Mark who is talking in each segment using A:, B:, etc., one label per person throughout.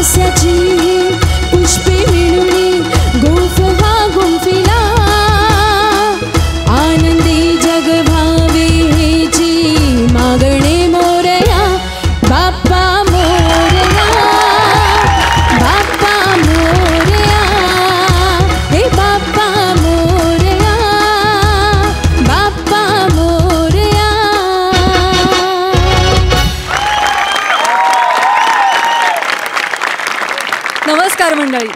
A: हास्याची पुष्पे विणुनी गोफवा गुंफिला आनंदी जग भावे हेची मागणे मोरया बाप्पा मोरया बाप्पा मोरया हे बाप्पा मोरया बाप्पा मोरया.
B: नमस्कार मंडळी.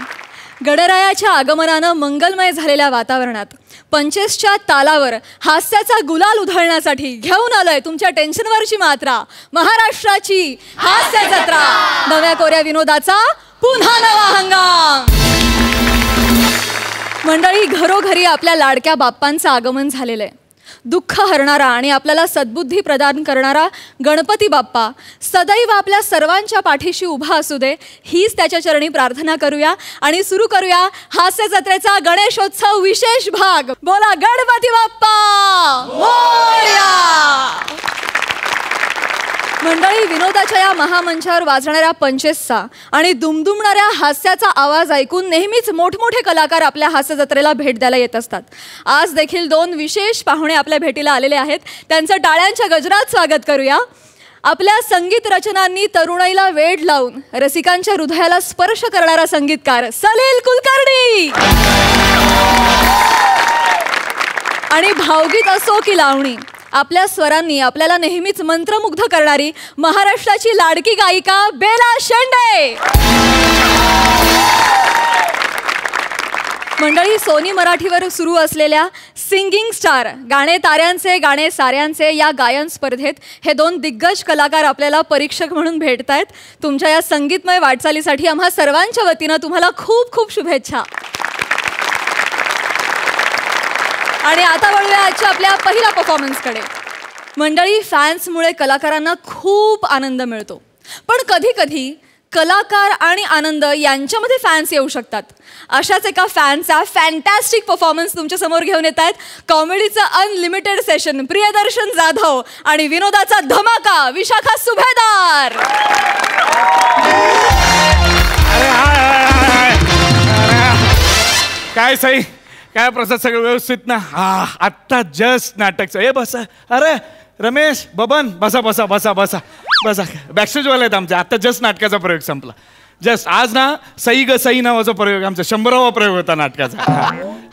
B: गणरायाच्या आगमनानं मंगलमय झालेल्या वातावरणात पंचेसच्या तालावर हास्याचा गुलाल उधळण्यासाठी घेऊन आलोय तुमच्या टेन्शनवरची मात्रा, महाराष्ट्राची हास्य जत्रा. नव्या कोऱ्या विनोदाचा पुन्हा नवा हंगाम. मंडळी, घरोघरी आपल्या लाडक्या बाप्पांचं आगमन झालेलं आहे. दुःख हरणारा आणि आपल्याला सद्बुद्धी प्रदान करणारा गणपती बाप्पा सदैव आपल्या सर्वांच्या पाठीशी उभा असू दे, हीच त्याच्या चरणी प्रार्थना करूया आणि सुरू करूया हास्य जत्रेचा गणेशोत्सव विशेष भाग. बोला गणपती बाप्पा मोरया. मंडळी, विनोदाच्या या महामंचावर वाजणाऱ्या पंचेसचा आणि दुमदुमणाऱ्या हास्याचा आवाज ऐकून नेहमीच मोठमोठे कलाकार आपल्या हास्य जत्रेला भेट द्यायला येत असतात. आज देखील 2 विशेष पाहुणे आपल्या भेटीला आलेले आहेत. त्यांचं टाळ्यांच्या गजरात स्वागत करूया. आपल्या संगीत रचनांनी तरुणाईला वेड लावून रसिकांच्या हृदयाला स्पर्श करणारा संगीतकार सलील कुलकर्णी आणि भावगीत असो की लावणी, आपल्या स्वरांनी आपल्याला नेहमीच मंत्रमुग्ध करणारी महाराष्ट्राची लाडकी गायिका बेला शेंडे. मंडळी, सोनी मराठीवर सुरू असलेल्या सिंगिंग स्टार गाणे ताऱ्यांचे गाणे साऱ्यांचे या गायन स्पर्धेत हे 2 दिग्गज कलाकार आपल्याला परीक्षक म्हणून भेटत आहेत. तुमच्या या संगीतमय वाटचालीसाठी आम्हा सर्वांच्या वतीनं तुम्हाला खूप खूप शुभेच्छा. आणि आता वळूया आजच्या आपल्या पहिल्या परफॉर्मन्सकडे. मंडळी, फॅन्समुळे कलाकारांना खूप आनंद मिळतो, पण कधी कधी कलाकार आणि आनंद यांच्यामध्ये फॅन्स येऊ शकतात. अशाच एका फॅनचा फॅन्टॅस्टिक परफॉर्मन्स तुमच्या समोर घेऊन येत आहेत. कॉमेडीचं अनलिमिटेड सेशन प्रियदर्शन जाधव आणि विनोदाचा धमाका विशाखा सुभेदार.
C: काय सई, काय प्रसाद, सगळं व्यवस्थित ना? आत्ता जस्ट नाटकचं. ए बसा. अरे रमेश, बबन, बसा बसा बसा बसा बसा. बॅकस्टेजवाले आहेत आमचे. आत्ता जस्ट नाटकाचा प्रयोग संपला. जस्ट आज ना सई ग सई नावाचा प्रयोग, आमचा 100वा प्रयोग होता नाटकाचा.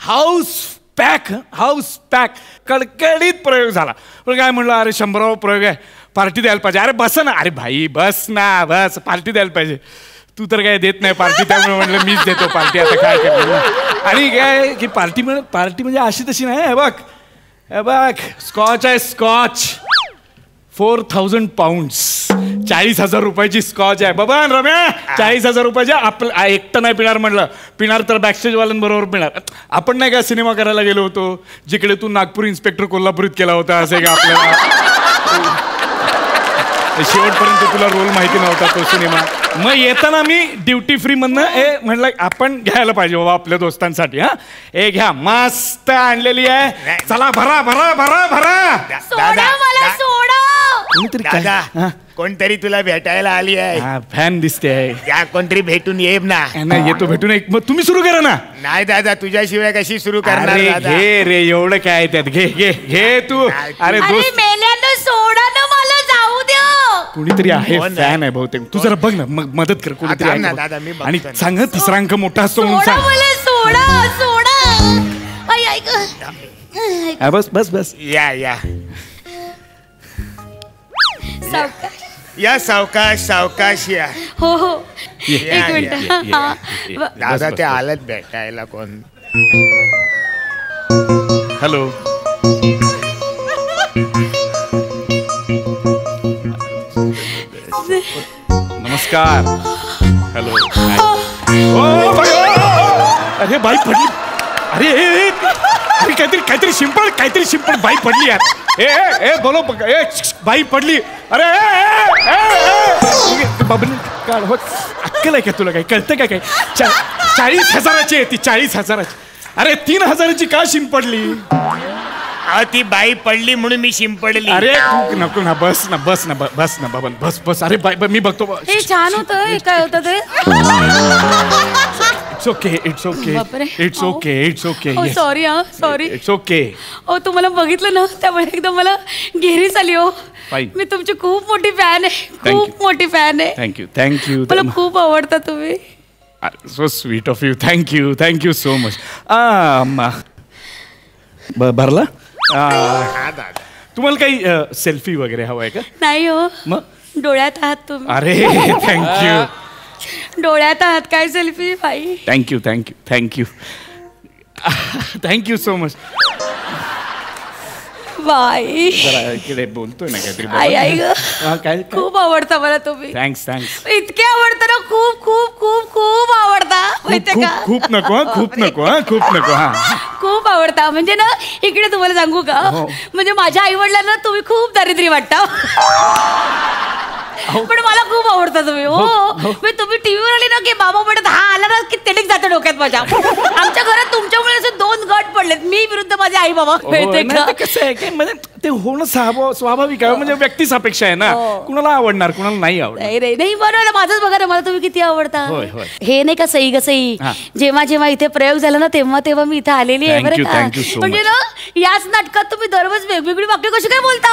C: हाऊस पॅक, हाऊस पॅक, कडकडीत प्रयोग झाला. पण काय म्हणलं, अरे 100वा प्रयोग आहे, पार्टी द्यायला पाहिजे. अरे बस ना. अरे भाई बस ना, बस, पार्टी द्यायला पाहिजे. तू तर काय देत नाही पार्टी, त्यामुळे म्हणलं मीच देतो पार्टी. आता काय करणार. आणि काय की पार्टी म्हणजे अशी तशी नाही. हे बघ स्कॉच आहे, स्कॉच 4000 पाऊंड्स, 40,000 रुपयाची स्कॉच आहे. बाबा रम्या, 40,000 रुपयाची. आपलं एकटं नाही पिणार म्हणलं, पिणार तर बॅकस्टेजवाल्यांबरोबर पिणार. आपण नाही का सिनेमा करायला गेलो होतो, जिकडे तू नागपूर इन्स्पेक्टर कोल्हापुरीत केला होता, असे का आपल्याला शेवटपर्यंत तुला रोल माहिती नव्हता तो सिनेमा. मग येताना मी ड्युटी फ्री मधनं म्हणलं आपण घ्यायला पाहिजे बाबा आपल्या दोस्तांसाठी. हा, हे घ्या, मस्त आणलेली आहे. चला भरा भरा भरा भरा.
D: कोणतरी तुला भेटायला आली आहे.
C: फॅन दिसते आहे.
D: या कोणतरी भेटून ये ना.
C: नाही येतो, भेटून. एक मग तुम्ही सुरू करा ना.
D: नाही दादा, तुझ्याशिवाय कशी सुरू करणार.
C: घे रे, एवढं काय त्यात. घे घे घे तू. अरे दोस्त,
A: सोडा ना, मला जाऊ द्या.
C: कुणीतरी आहे, फॅन आहे बहुतेक. तू जरा बघ ना, मग मदत कर. कुणीतरी आणि सांग, तिसरा अंक मोठा असतो म्हणून सांग. बस बस बस.
D: या या या, सावकाश सावकाश या.
A: हो हो, एक मिनिट.
D: दादा ते आलत भेटायला. कोण?
C: हॅलो. नमस्कार. हॅलो. अरे बाई पडली. अरे अरे काहीतरी शिंपड बाई पडली यार. ए बोलो, बाई पडली. अरे बाबा अक्कल आहे का तुला? काही कळतं का? काही 40,000ची आहे ती, 40,000ची. अरे 3,000ची का शिंपडली?
D: ती बाई पडली म्हणून मी शिंपडली.
C: अरे तू नको ना, बस ना बस ना बस ना बबन, बस बस. अरे मी बघतो.
A: हे छान होतं. हे काय होतं ते?
C: इट्स ओके, इट्स ओके,
A: बापरे.
C: It's okay, it's okay.
A: Sorry sorry.
C: It's okay.
A: तुम्हाला बघितलं ना त्यामुळे एकदम मला घेरीच आली हो.
C: Fine.
A: मी तुमची खूप मोठी फॅन आहे. खूप मोठी फॅन आहे.
C: Thank you thank you.
A: मला खूप आवडता तुम्ही.
C: So sweet of you. Thank you so much. भरला. तुम्हाला काही सेल्फी वगैरे हवाय का?
A: नाही हो,
C: मग
A: डोळ्यात आहात तुम्ही.
C: अरे थँक्यू.
A: डोळ्यात आहात काय सेल्फी बाई.
C: Thank you thank you so much.
A: बाई
C: जरा इकडे बोलतोय ना काहीतरी.
A: आई ग,
C: काय
A: खूप आवडता मला तुम्ही.
C: थँक्स.
A: इतके आवडतं ना, खूप खूप खूप खूप आवडता. माहितीये का?
C: खूप नको खूप नको.
A: खूप आवडता. म्हणजे ना इकडे तुम्हाला सांगू का, म्हणजे माझ्या आई वडिलांना तुम्ही खूप दारिद्र्य वाटता, पण मला खूप आवडता तुम्ही. हो, तुम्ही टीव्हीवर आली ना की बाबा म्हणत हा आला ना की तेडीक जातं डोक्यात माझ्या. आमच्या घरात तुमच्यामुळे असे 2 गट पडलेत, मी विरुद्ध माझे आई बाबा.
C: कसं आहे की म्हणजे ते होणं स्वाभाविक आहे. म्हणजे व्यक्ती सापेक्ष आहे ना. कुणाला आवडणार, कुणाला नाही आवडणार.
A: नाही बरोबर. माझंच बघा ना, मला तुम्ही किती आवडता. हे नाही का सई ग सई, जेव्हा जेव्हा इथे प्रयोग झाला ना तेव्हा मी इथे आलेली आहे बरं का. म्हणजे ना याच नाटकात तुम्ही दररोज वेगवेगळी वाक्य कशी काय बोलता.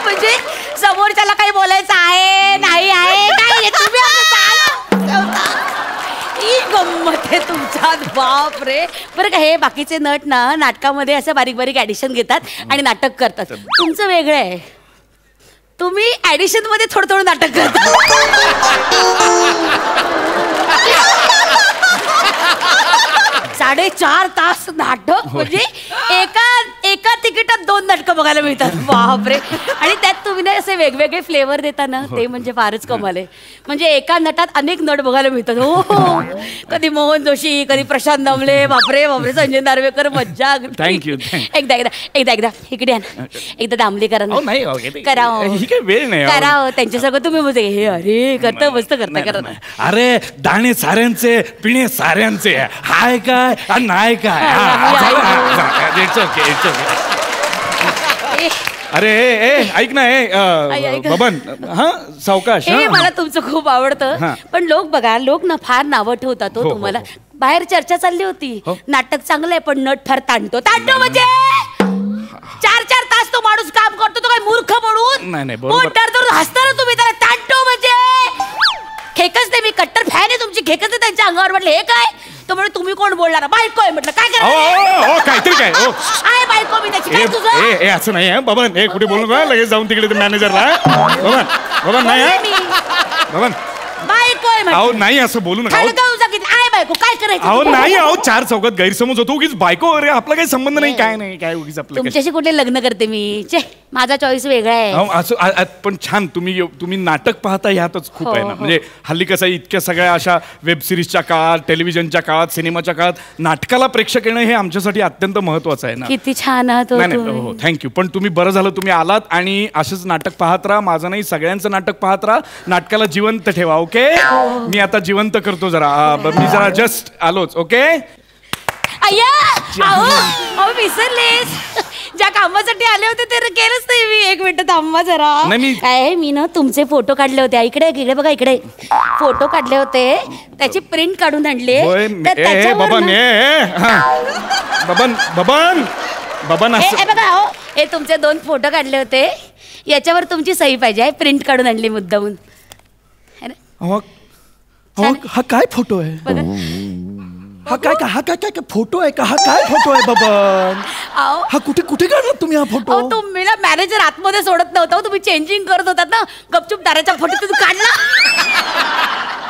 A: म्हणजे समोरच्याला काही बोलायचं आहे नाही आहे काय तुम्ही गंमत आहे तुमच्यात. बाप रे. बरं का, हे बाकीचे नट ना नाटकामध्ये असं बारीक बारीक ऍडिशन घेतात आणि नाटक करतात. तुमचं वेगळं आहे. तुम्ही ऍडिशन मध्ये थोडं थोडं नाटक करता. 4.5 तास नाटक. म्हणजे एका तिकिटात 2 नाटकं बघायला मिळतात. बापरे. आणि त्यात तुम्ही ना असे वेगवेगळे फ्लेवर देता ना, ते म्हणजे फारच कमाल आहे. म्हणजे एका नटात अनेक नट बघायला मिळतात. हो, कधी मोहन जोशी, कधी प्रशांत दामले, बापरे संजय नार्वेकर. मज्जा.
C: थँक्यू.
A: एकदा इकडे या ना. एकदा दामले करा ना. करा
C: वेळ नाही
A: करा त्यांच्या सगळं तुम्ही म्हणजे हे अरे करता मस्त करता.
C: अरे दाणे साऱ्यांचे, पिणे साऱ्यांचे, हाय काय नाही काय. It's okay. अरे ऐक ना बबन. सावकाश.
A: मला तुमचं खूप आवडतं, पण लोक ना फार नावं ठेवतात हो तुम्हाला. बाहेर चर्चा चालली होती, नाटक चांगलं आहे पण नट फार ताणतो. म्हणजे 4 तास तो माणूस काम करतो, तो काय मूर्ख म्हणून. नाही हसता ना तुम्ही त्याला ताणतो. म्हणजे खेकच नाही, मी कट्टर फॅन आहे तुमची. खेकच आहे त्यांच्या अंगावर. म्हटलं हे काय, तो म्हणजे तुम्ही कोण बोलणार. बायको आहे म्हटलं. काय करा
C: काहीतरी काय
A: आहे बायको मी त्याची. काय तुझं
C: असं नाही बबन. कुठे बोलू का लगेच जाऊन तिकडे मॅनेजरला. बबन नाही बबन.
A: बायको आहे
C: अहो नाही असं बोलू नका.
A: आहे बायको. काय करायचं.
C: अहो नाही 4 चौकात गैरसमज होतो. उगीच बायको अरे आपला काही संबंध नाही. काय नाही काय उगीच आपलं.
A: तुमच्याशी कुठे लग्न करते मी. माझा चॉईस वेगळा आहे.
C: असं पण छान तुम्ही नाटक पाहता ह्यातच खूप आहे ना. म्हणजे हल्ली कसं इतक्या सगळ्या अशा वेब सिरीजच्या काळात, टेलिव्हिजनच्या काळात, सिनेमाच्या काळात नाटकाला प्रेक्षक येणं हे आमच्यासाठी अत्यंत महत्वाचं आहे ना.
A: किती छान आहात.
C: हो थँक्यू. पण तुम्ही बरं झालं तुम्ही आलात आणि असंच नाटक पाहत राहा. माझं नाही सगळ्यांचं नाटक पाहत राहा. नाटकाला जिवंत ठेवा. ओके. मी आता जिवंत करतो जरा. मी जरा जस्ट आलोच. ओके.
A: अय्या विसरलेस. ज्या कामासाठी आले होते ते केलंच नाही मी. 1 मिनिट थांबा जरा. काय मी ना तुमचे फोटो काढले होते. इकडे बघा. इकडे फोटो काढले होते, त्याची प्रिंट काढून आणले. बबन बघा हो, हे तुमचे 2 फोटो काढले होते. याच्यावर तुमची सही पाहिजे. प्रिंट काढून आणली मुद्दामून.
C: हा काय फोटो आहे.
A: बघा
C: हा काय फोटो आहे का. हा काय फोटो आहे बबन. हा कुठे काढला तुम्ही हा फोटो.
A: तुम्ही मॅनेजर आतमध्ये सोडत नव्हता. तुम्ही चेंजिंग करत होतात ना, गपचूप दाराचा फोटो तुम्ही काढला.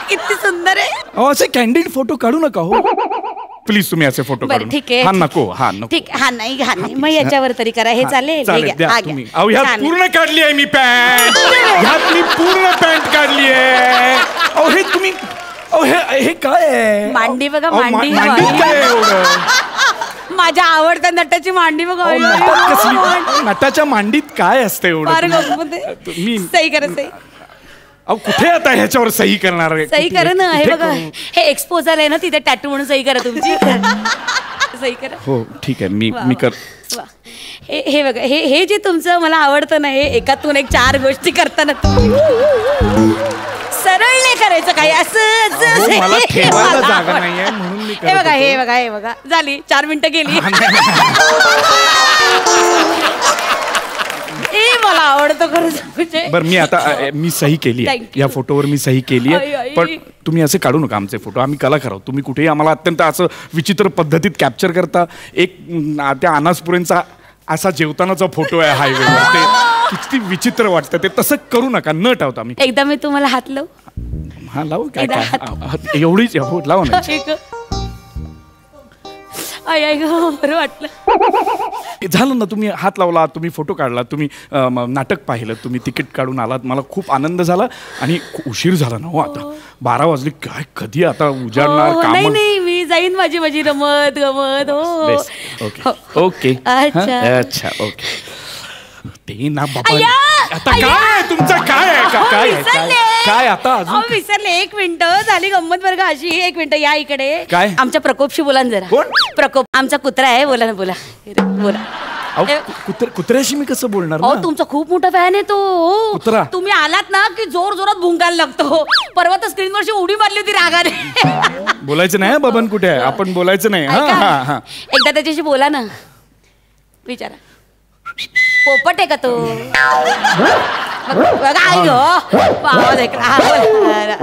A: किती सुंदर आहे.
C: असे कॅन्डिड फोटो काढू नका हो प्लीज. तुम्ही असे फोटो काढू.
A: ठीक आहे.
C: हा नको.
A: ठीक. हा नाही मग याच्यावर तरी करा. हे चालेल.
C: ह्यात पूर्ण काढली आहे मी पॅन्ट. ह्यात मी पूर्ण पॅन्ट काढली आहे. अहो हे तुम्ही हे काय आहे.
A: मांडी बघा. मांडी
C: काय एवढं.
A: माझ्या आवडत्या नटाची मांडी बघा.
C: नटाच्या मांडीत काय असतं एवढं.
A: सही करा. सही
C: अहो कुठे आता ह्याच्यावर सही करणार आहे?
A: सही करा ना. हे
C: कुठे
A: बघा
C: करू?
A: हे एक्सपोजर आहे ना तिथे टॅटू म्हणून सही करा तुमची. सही करा.
C: हो ठीक आहे मी
A: वा,
C: मी कर
A: वा. हे बघा हे जे तुमचं मला आवडतं ना, हे एकातून एक 4 गोष्टी करताना सरळ नाही करायचं काही असं
C: अहो, मला ठेवायला जागा नाहीये म्हणून मी करत
A: हे बघा
C: होतो.
A: हे बघा झाली 4 मिनिटं गेली. मला आवडतं खरंच म्हणजे.
C: बरं मी आता मी सही केली आहे
A: Thank you.
C: या फोटोवर मी सही केली
A: आई,
C: आहे
A: आई.
C: पण तुम्ही असे काढू नका आमचे फोटो. आम्ही कलाकार आहोत. तुम्ही कुठेही आम्हाला अत्यंत असं विचित्र पद्धतीत कॅप्चर करता. एक त्या अनासपुरेंचा असा जेवतानाचा फोटो आहे हायवेवर. ते किती विचित्र वाटतं. ते तसं करू नका. न ठेवता मी
A: एकदा मी तुम्हाला हात लावू.
C: हा लावू काय
A: एकदा
C: काय एवढीच हो लावा ना.
A: आई गं बरं वाटलं.
C: झालं ना. तुम्ही हात लावला, तुम्ही फोटो काढला, तुम्ही नाटक पाहिलं, तुम्ही तिकीट काढून आलात. मला खूप आनंद झाला आणि उशीर झाला ना हो. आता 12 वाजले. काय कधी आता उजाडणार
A: हो,
C: काम.
A: नाही मी जाईन माझी रमत गमत. हो
C: ओके ओके
A: अच्छा.
C: अच्छा ओके. ते ना बाबा
A: अय्या!
C: आता काय तुमचं काय आहे का- काय आहे? काय आता अजून
A: विसरले. 1 मिनिट झाली गंमत बरं का अशी. 1 मिनिट या इकडे.
C: काय?
A: आमच्या प्रकोपशी बोला ना जरा.
C: कोण?
A: प्रकोप आमचा कुत्रा आहे. बोला ना बोला.
C: अहो, कुत्र्याशी मी कसं बोलणार
A: अहो
C: ना?
A: तुमचा खूप मोठा फॅन आहे तो.
C: कुत्रा?
A: तुम्ही आलात ना की जोर जोरात भुंकायला लागतो. परवा तर स्क्रीनवरची उडी मारली होती रागाने.
C: बोलायचं नाही बबन कुठे आहे. आपण बोलायचं नाही. हा
A: ऐका,
C: हा हा
A: एकदा त्याच्याशी बोला ना. विचारा पोपट आहे का तो? बघा आई हो आवाज ऐकला. हा, बोला.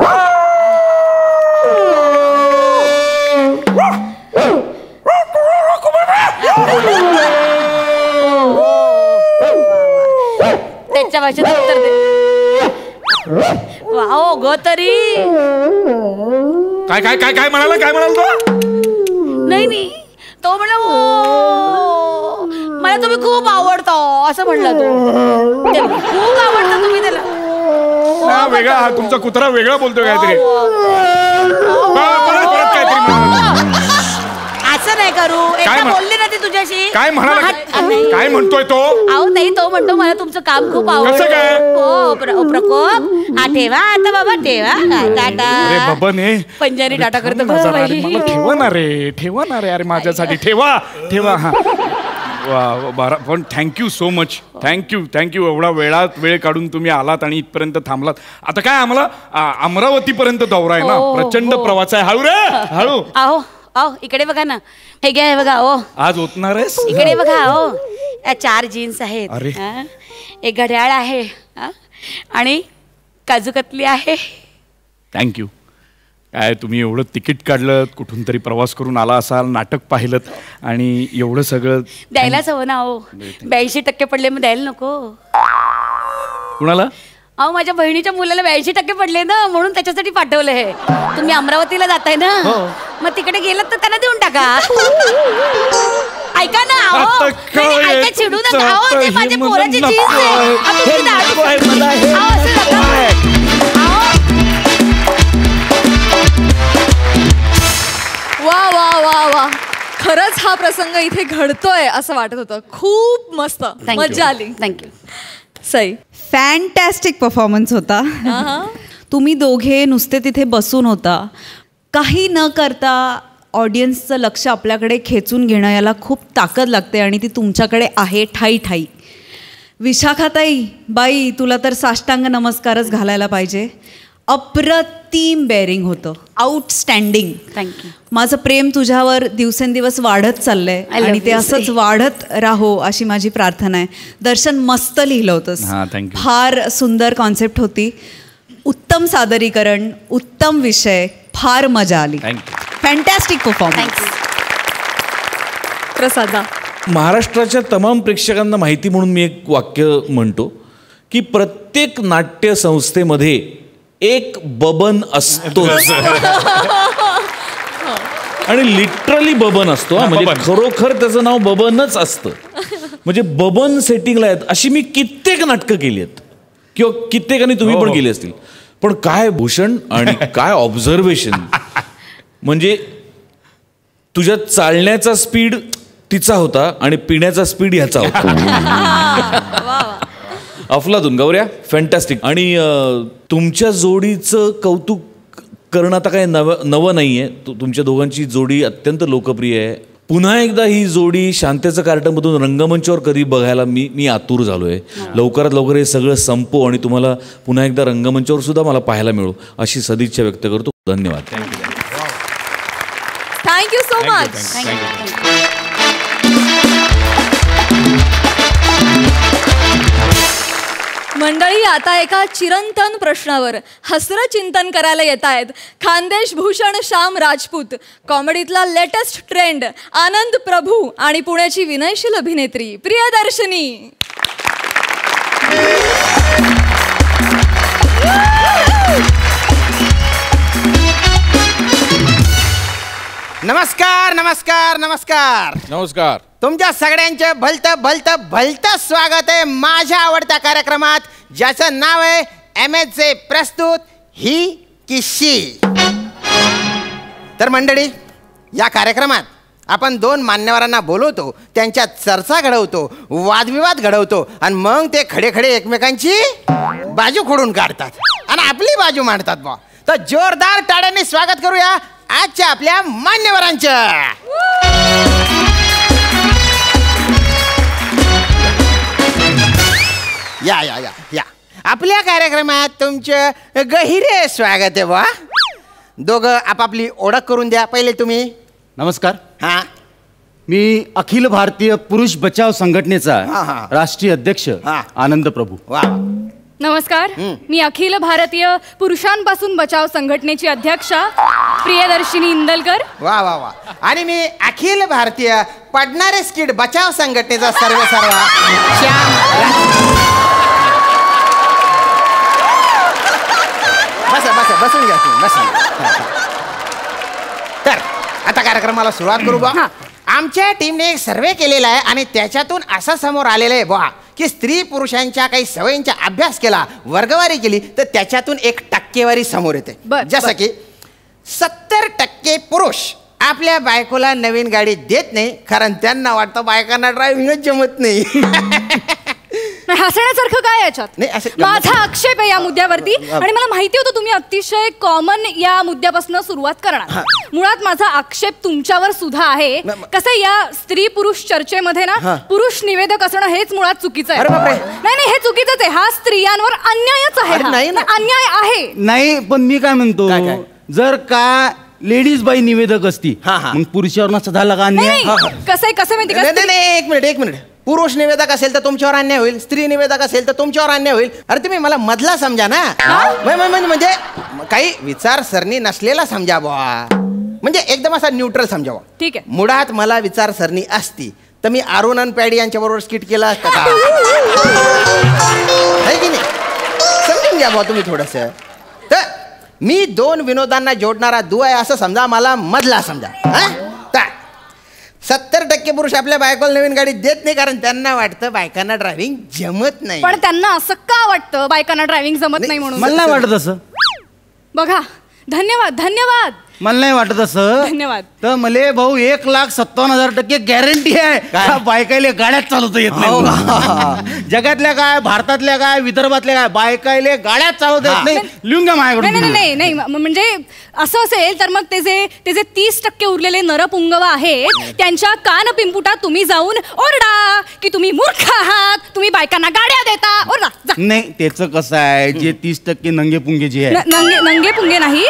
A: त्याच्या भाषेत उत्तर दे. वाहो ग तरी
C: काय काय काय काय म्हणाला. काय म्हणाल तो?
A: नाही तो म्हणला "हो, मला तुम्ही खूप आवडतो असं म्हणला तो. त्याला खूप आवडतं तुम्ही त्याला.
C: हा, वेगळा हा तुमचा कुत्रा वेगळा बोलतोय काहीतरी. परत परत काहीतरी म्हणाला.
A: असं नाही करू. एकदा बोलली ना ती तुझ्याशी.
C: काय म्हणाला.
A: नाही.
C: काय म्हणतोय तो?
A: अहो नाही तो म्हणतो मला तुमचं काम खूप
C: कसं
A: आवडतं.
C: काय?
A: हो प्रकोप. हा ठेवा आता बाबा ठेवा.
C: अरे
A: टाटा.
C: बबन हे
A: पंजारी टाटा करतो.
C: थांब ना जरा. अरे, मला ठेवा ना रे. ठेवा ना रे. अरे माझ्यासाठी ठेवा ठेवा. हा वा बारा. पण थँक्यू सो मच. थँक्यू एवढा वेळ काढून तुम्ही आलात आणि इथपर्यंत थांबलात. आता काय आम्हाला अमरावतीपर्यंत दौरा आहे ना.
A: हो,
C: प्रचंड
A: हो.
C: प्रवास आहे. हळू रे हळू.
A: अहो इकडे बघा ना. हे घ्या हे बघा. ओ
C: आज ओतणार आहेस.
A: इकडे बघा. हो या 4 जीन्स आहेत.
C: अरे.
A: हा? एक घड्याळ आहे. हा? आणि काजू कतली आहे.
C: थँक्यू. काय तुम्ही एवढं तिकीट काढलं, कुठून तरी प्रवास करून आला असाल, नाटक पाहिलं आणि एवढं सगळं
A: द्यायलाच हवं ना. हो 82% पडले मग द्यायला नको.
C: कुणाला?
A: अहो माझ्या बहिणीच्या मुलाला 82% पडले ना म्हणून त्याच्यासाठी पाठवलं हे. तुम्ही अमरावतीला जाताय ना मग तिकडे गेलात तर त्यांना देऊन टाका. ऐका ना. अहो नाही, ऐका चिडू नका. अहो ते माझ्या पोराची जीन्स आहे. अहो, तुम्ही दाढी- अहो, असं नका.
B: वा वा वा वा. खरंच हा प्रसंग इथे घडतोय असं वाटत होतं. खूप मस्त मजा आली.
A: थँक्यू.
B: सई
E: फॅन्टॅस्टिक परफॉर्मन्स होता. तुम्ही दोघे नुसते तिथे बसून होता. काही न करता ऑडियन्सचं लक्ष आपल्याकडे खेचून घेणं याला खूप ताकद लागते आणि ती तुमच्याकडे आहे ठाई ठाई. विशाखाताई बाई तुला तर साष्टांग नमस्कारच घालायला पाहिजे. अप्रतिम बेअरिंग होतं. आउटस्टँडिंग.
A: थँक्यू.
E: माझं प्रेम तुझ्यावर दिवसेंदिवस वाढत चाललंय
A: I love
E: आणि ते
A: you,
E: असंच
A: Sai.
E: वाढत राहो अशी माझी प्रार्थना आहे. दर्शन मस्त लिहिलं होतंस.
C: हां, thank you.
E: फार सुंदर कॉन्सेप्ट होती. उत्तम सादरीकरण, उत्तम विषय, फार मजा आली.
C: थँक्यू.
E: Fantastic performance.
A: थँक्यू.
B: प्रसादा
F: महाराष्ट्राच्या तमाम प्रेक्षकांना माहिती म्हणून मी एक वाक्य म्हणतो की प्रत्येक नाट्य संस्थेमध्ये एक बबन असतो आणि लिटरली बबन असतो. म्हणजे
C: बबन.
F: खरोखर त्याचं नाव बबनच असतं. म्हणजे बबन सेटिंगला आहेत अशी मी कित्येक नाटकं केली आहेत किंवा कित्येकांनी तुम्ही पण केली असतील. पण काय भूषण आणि काय ऑब्झर्वेशन. म्हणजे तुझ्या चालण्याचा स्पीड तिचा होता आणि पिण्याचा स्पीड ह्याचा होता. अफलातून गौऱ्या फॅन्टॅस्टिक. आणि तुमच्या जोडीचं कौतुक करणं आता काही नवं नाही आहे. तुमच्या दोघांची जोडी अत्यंत लोकप्रिय आहे. पुन्हा एकदा ही जोडी शांतेचं कार्टमधून रंगमंचावर कधी बघायला मी आतुर झालो आहे. लवकरात लवकर हे सगळं संपो आणि तुम्हाला पुन्हा एकदा रंगमंचावर सुद्धा मला पाहायला मिळो अशी सदिच्छा व्यक्त करतो. धन्यवाद.
B: Thank you so much. मंडळी, आता एका चिरंतन प्रश्नावर हसरं चिंतन करायला येत आहेत खानदेश भूषण श्याम राजपूत, कॉमेडीतला लेटेस्ट ट्रेंड आनंद प्रभू आणि पुण्याची विनयशील अभिनेत्री प्रियदर्शनी.
D: नमस्कार नमस्कार नमस्कार
C: नमस्कार.
D: तुमच्या सगळ्यांचे भलतं स्वागत आहे माझ्या आवडत्या कार्यक्रमात, ज्याचं नाव आहे MSJ प्रस्तुत ही किस्सी. तर मंडळी, या कार्यक्रमात आपण 2 मान्यवरांना बोलवतो, त्यांच्यात चर्चा घडवतो, वादविवाद घडवतो आणि मग ते खडे खडे एकमेकांची बाजू खोडून काढतात आणि आपली बाजू मांडतात बा. तर जोरदार टाळ्यांनी स्वागत करूया आजच्या आपल्या मान्यवरांचं. या या या या आपल्या कार्यक्रमात तुमचं गहिरे स्वागत आहे बा. दोघं आपापली ओळख करून द्या. पहिले तुम्ही.
G: नमस्कार.
D: हा,
G: मी अखिल भारतीय पुरुष बचाव संघटनेचा
D: हा.
G: राष्ट्रीय अध्यक्ष
D: हा.
G: आनंद प्रभू.
D: वा.
H: नमस्कार. मी अखिल भारतीय पुरुषांपासून बचाव संघटनेची अध्यक्षा प्रियदर्शिनी इंदलकर.
D: वा वा वा. आणि मी अखिल भारतीय पडणारे स्किड बचाव संघटनेचा सर्व श्याम. बसून घ्या तुम्ही, बसून. तर आता कार्यक्रमाला सुरुवात करू बा. आमच्या टीमने एक सर्वे केलेला आहे आणि त्याच्यातून असं समोर आलेलं आहे बा की स्त्री पुरुषांच्या काही सवयींचा अभ्यास केला, वर्गवारी केली तर त्याच्यातून 1 टक्केवारी समोर येते. जसं की 70% पुरुष आपल्या बायकोला नवीन गाडी देत नाही कारण त्यांना वाटतं बायकांना ड्रायव्हिंगच जमत नाही.
H: हसण्यासारखं काय याच्यात? माझा आक्षेप आहे या मुद्द्यावरती आणि मला माहिती होतं तुम्ही अतिशय कॉमन या मुद्द्यापासून सुरुवात करणार. मुळात माझा आक्षेप तुमच्यावर सुद्धा आहे. कसं या स्त्री पुरुष चर्चेमध्ये ना पुरुष निवेदक असणं हेच मुळात चुकीचं आहे. नाही, हे चुकीचंच आहे. हा स्त्रियांवर अन्यायच आहे. अन्याय आहे.
G: नाही, पण मी काय म्हणतो, जर का लेडीज बाई निवेदक असती मग पुरुषावर सदा लगा अन्याय.
H: कसं माहिती का?
D: नाही, एक मिनिट. पुरुष निवेदक असेल तर तुमच्यावर अन्याय होईल, स्त्री निवेदक असेल तर तुमच्यावर अन्याय होईल. अरे तुम्ही मला मधला समजा ना. म्हणजे काही विचारसरणी नसलेला समजा बुवा, म्हणजे एकदम असा न्यूट्रल समजावा.
H: ठीक आहे.
D: मुळात मला विचारसरणी असती तर मी अरुण पॅडी यांच्या बरोबर स्किट केला असतं का? आहे की नाही? समजून घ्या बुवा तुम्ही थोडस. तर मी 2 विनोदांना जोडणारा दुवा आहे असं समजा, मला मधला समजा. 70% पुरुष आपल्या बायकोला नवीन गाडी देत नाही कारण त्यांना वाटतं बायकांना ड्रायव्हिंग जमत नाही.
H: पण त्यांना असं का वाटतं बायकांना ड्रायव्हिंग जमत नाही म्हणून?
G: मला नाही वाटत असं.
H: बघा, धन्यवाद.
G: मला नाही वाटत असं.
H: धन्यवाद.
G: तर मले भाऊ 1,57,000% गॅरंटी आहे बायकायले गाड्यात चालवता येत नाही. जगातल्या काय, भारतातल्या काय, विदर्भातल्या काय, बायकायले गाड्यात चालवता येत नाही. लिहून घ्या माझ्याकडून.
H: नाही, म्हणजे असं असेल तर मग ते जे 30% उरलेले नरपुंगव आहेत त्यांच्या कान पिंपुटात तुम्ही जाऊन ओरडा की तुम्ही मूर्ख आहात, तुम्ही बायकांना गाड्या देता. ओरडा.
G: नाही, त्याचं कसं आहे, जे 30% नंगे पुंगे जे आहे,
H: नंगे पुंगे नाही,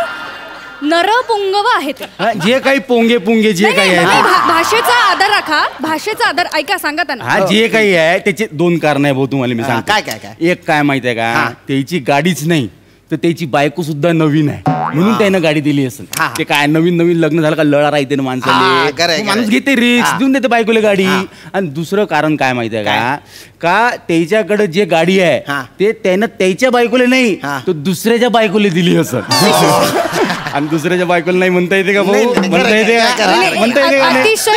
H: नरपुंगव आहेत.
G: जे काही पोंगे पुंगे जे काही आहे,
H: भाषेचा आदर राखा. भाषेचा आदर ऐका, सांगा त्यांना.
G: जे काही आहे त्याचे 2 कारण आहे भाऊ, तुम्हाला मी सांगतो.
D: काय?
G: एक काय माहिती आहे का, त्याची गाडीच नाही तर त्याची बायको सुद्धा नवीन आहे म्हणून त्यानं गाडी दिली असेल. ते काय नवीन लग्न झालं का लळा राहते ना माणसाला, माणूस घेते रिक्स देऊन देते बायकोला गाडी. आणि दुसरं कारण काय माहिती आहे का त्याच्याकडे जे गाडी आहे ते त्यानं त्याच्या बायकोला नाही तो दुसऱ्याच्या बायकोला दिली असेल. आणि दुसऱ्याच्या बायकोला नाही म्हणता येते का भाऊ? म्हणता येते.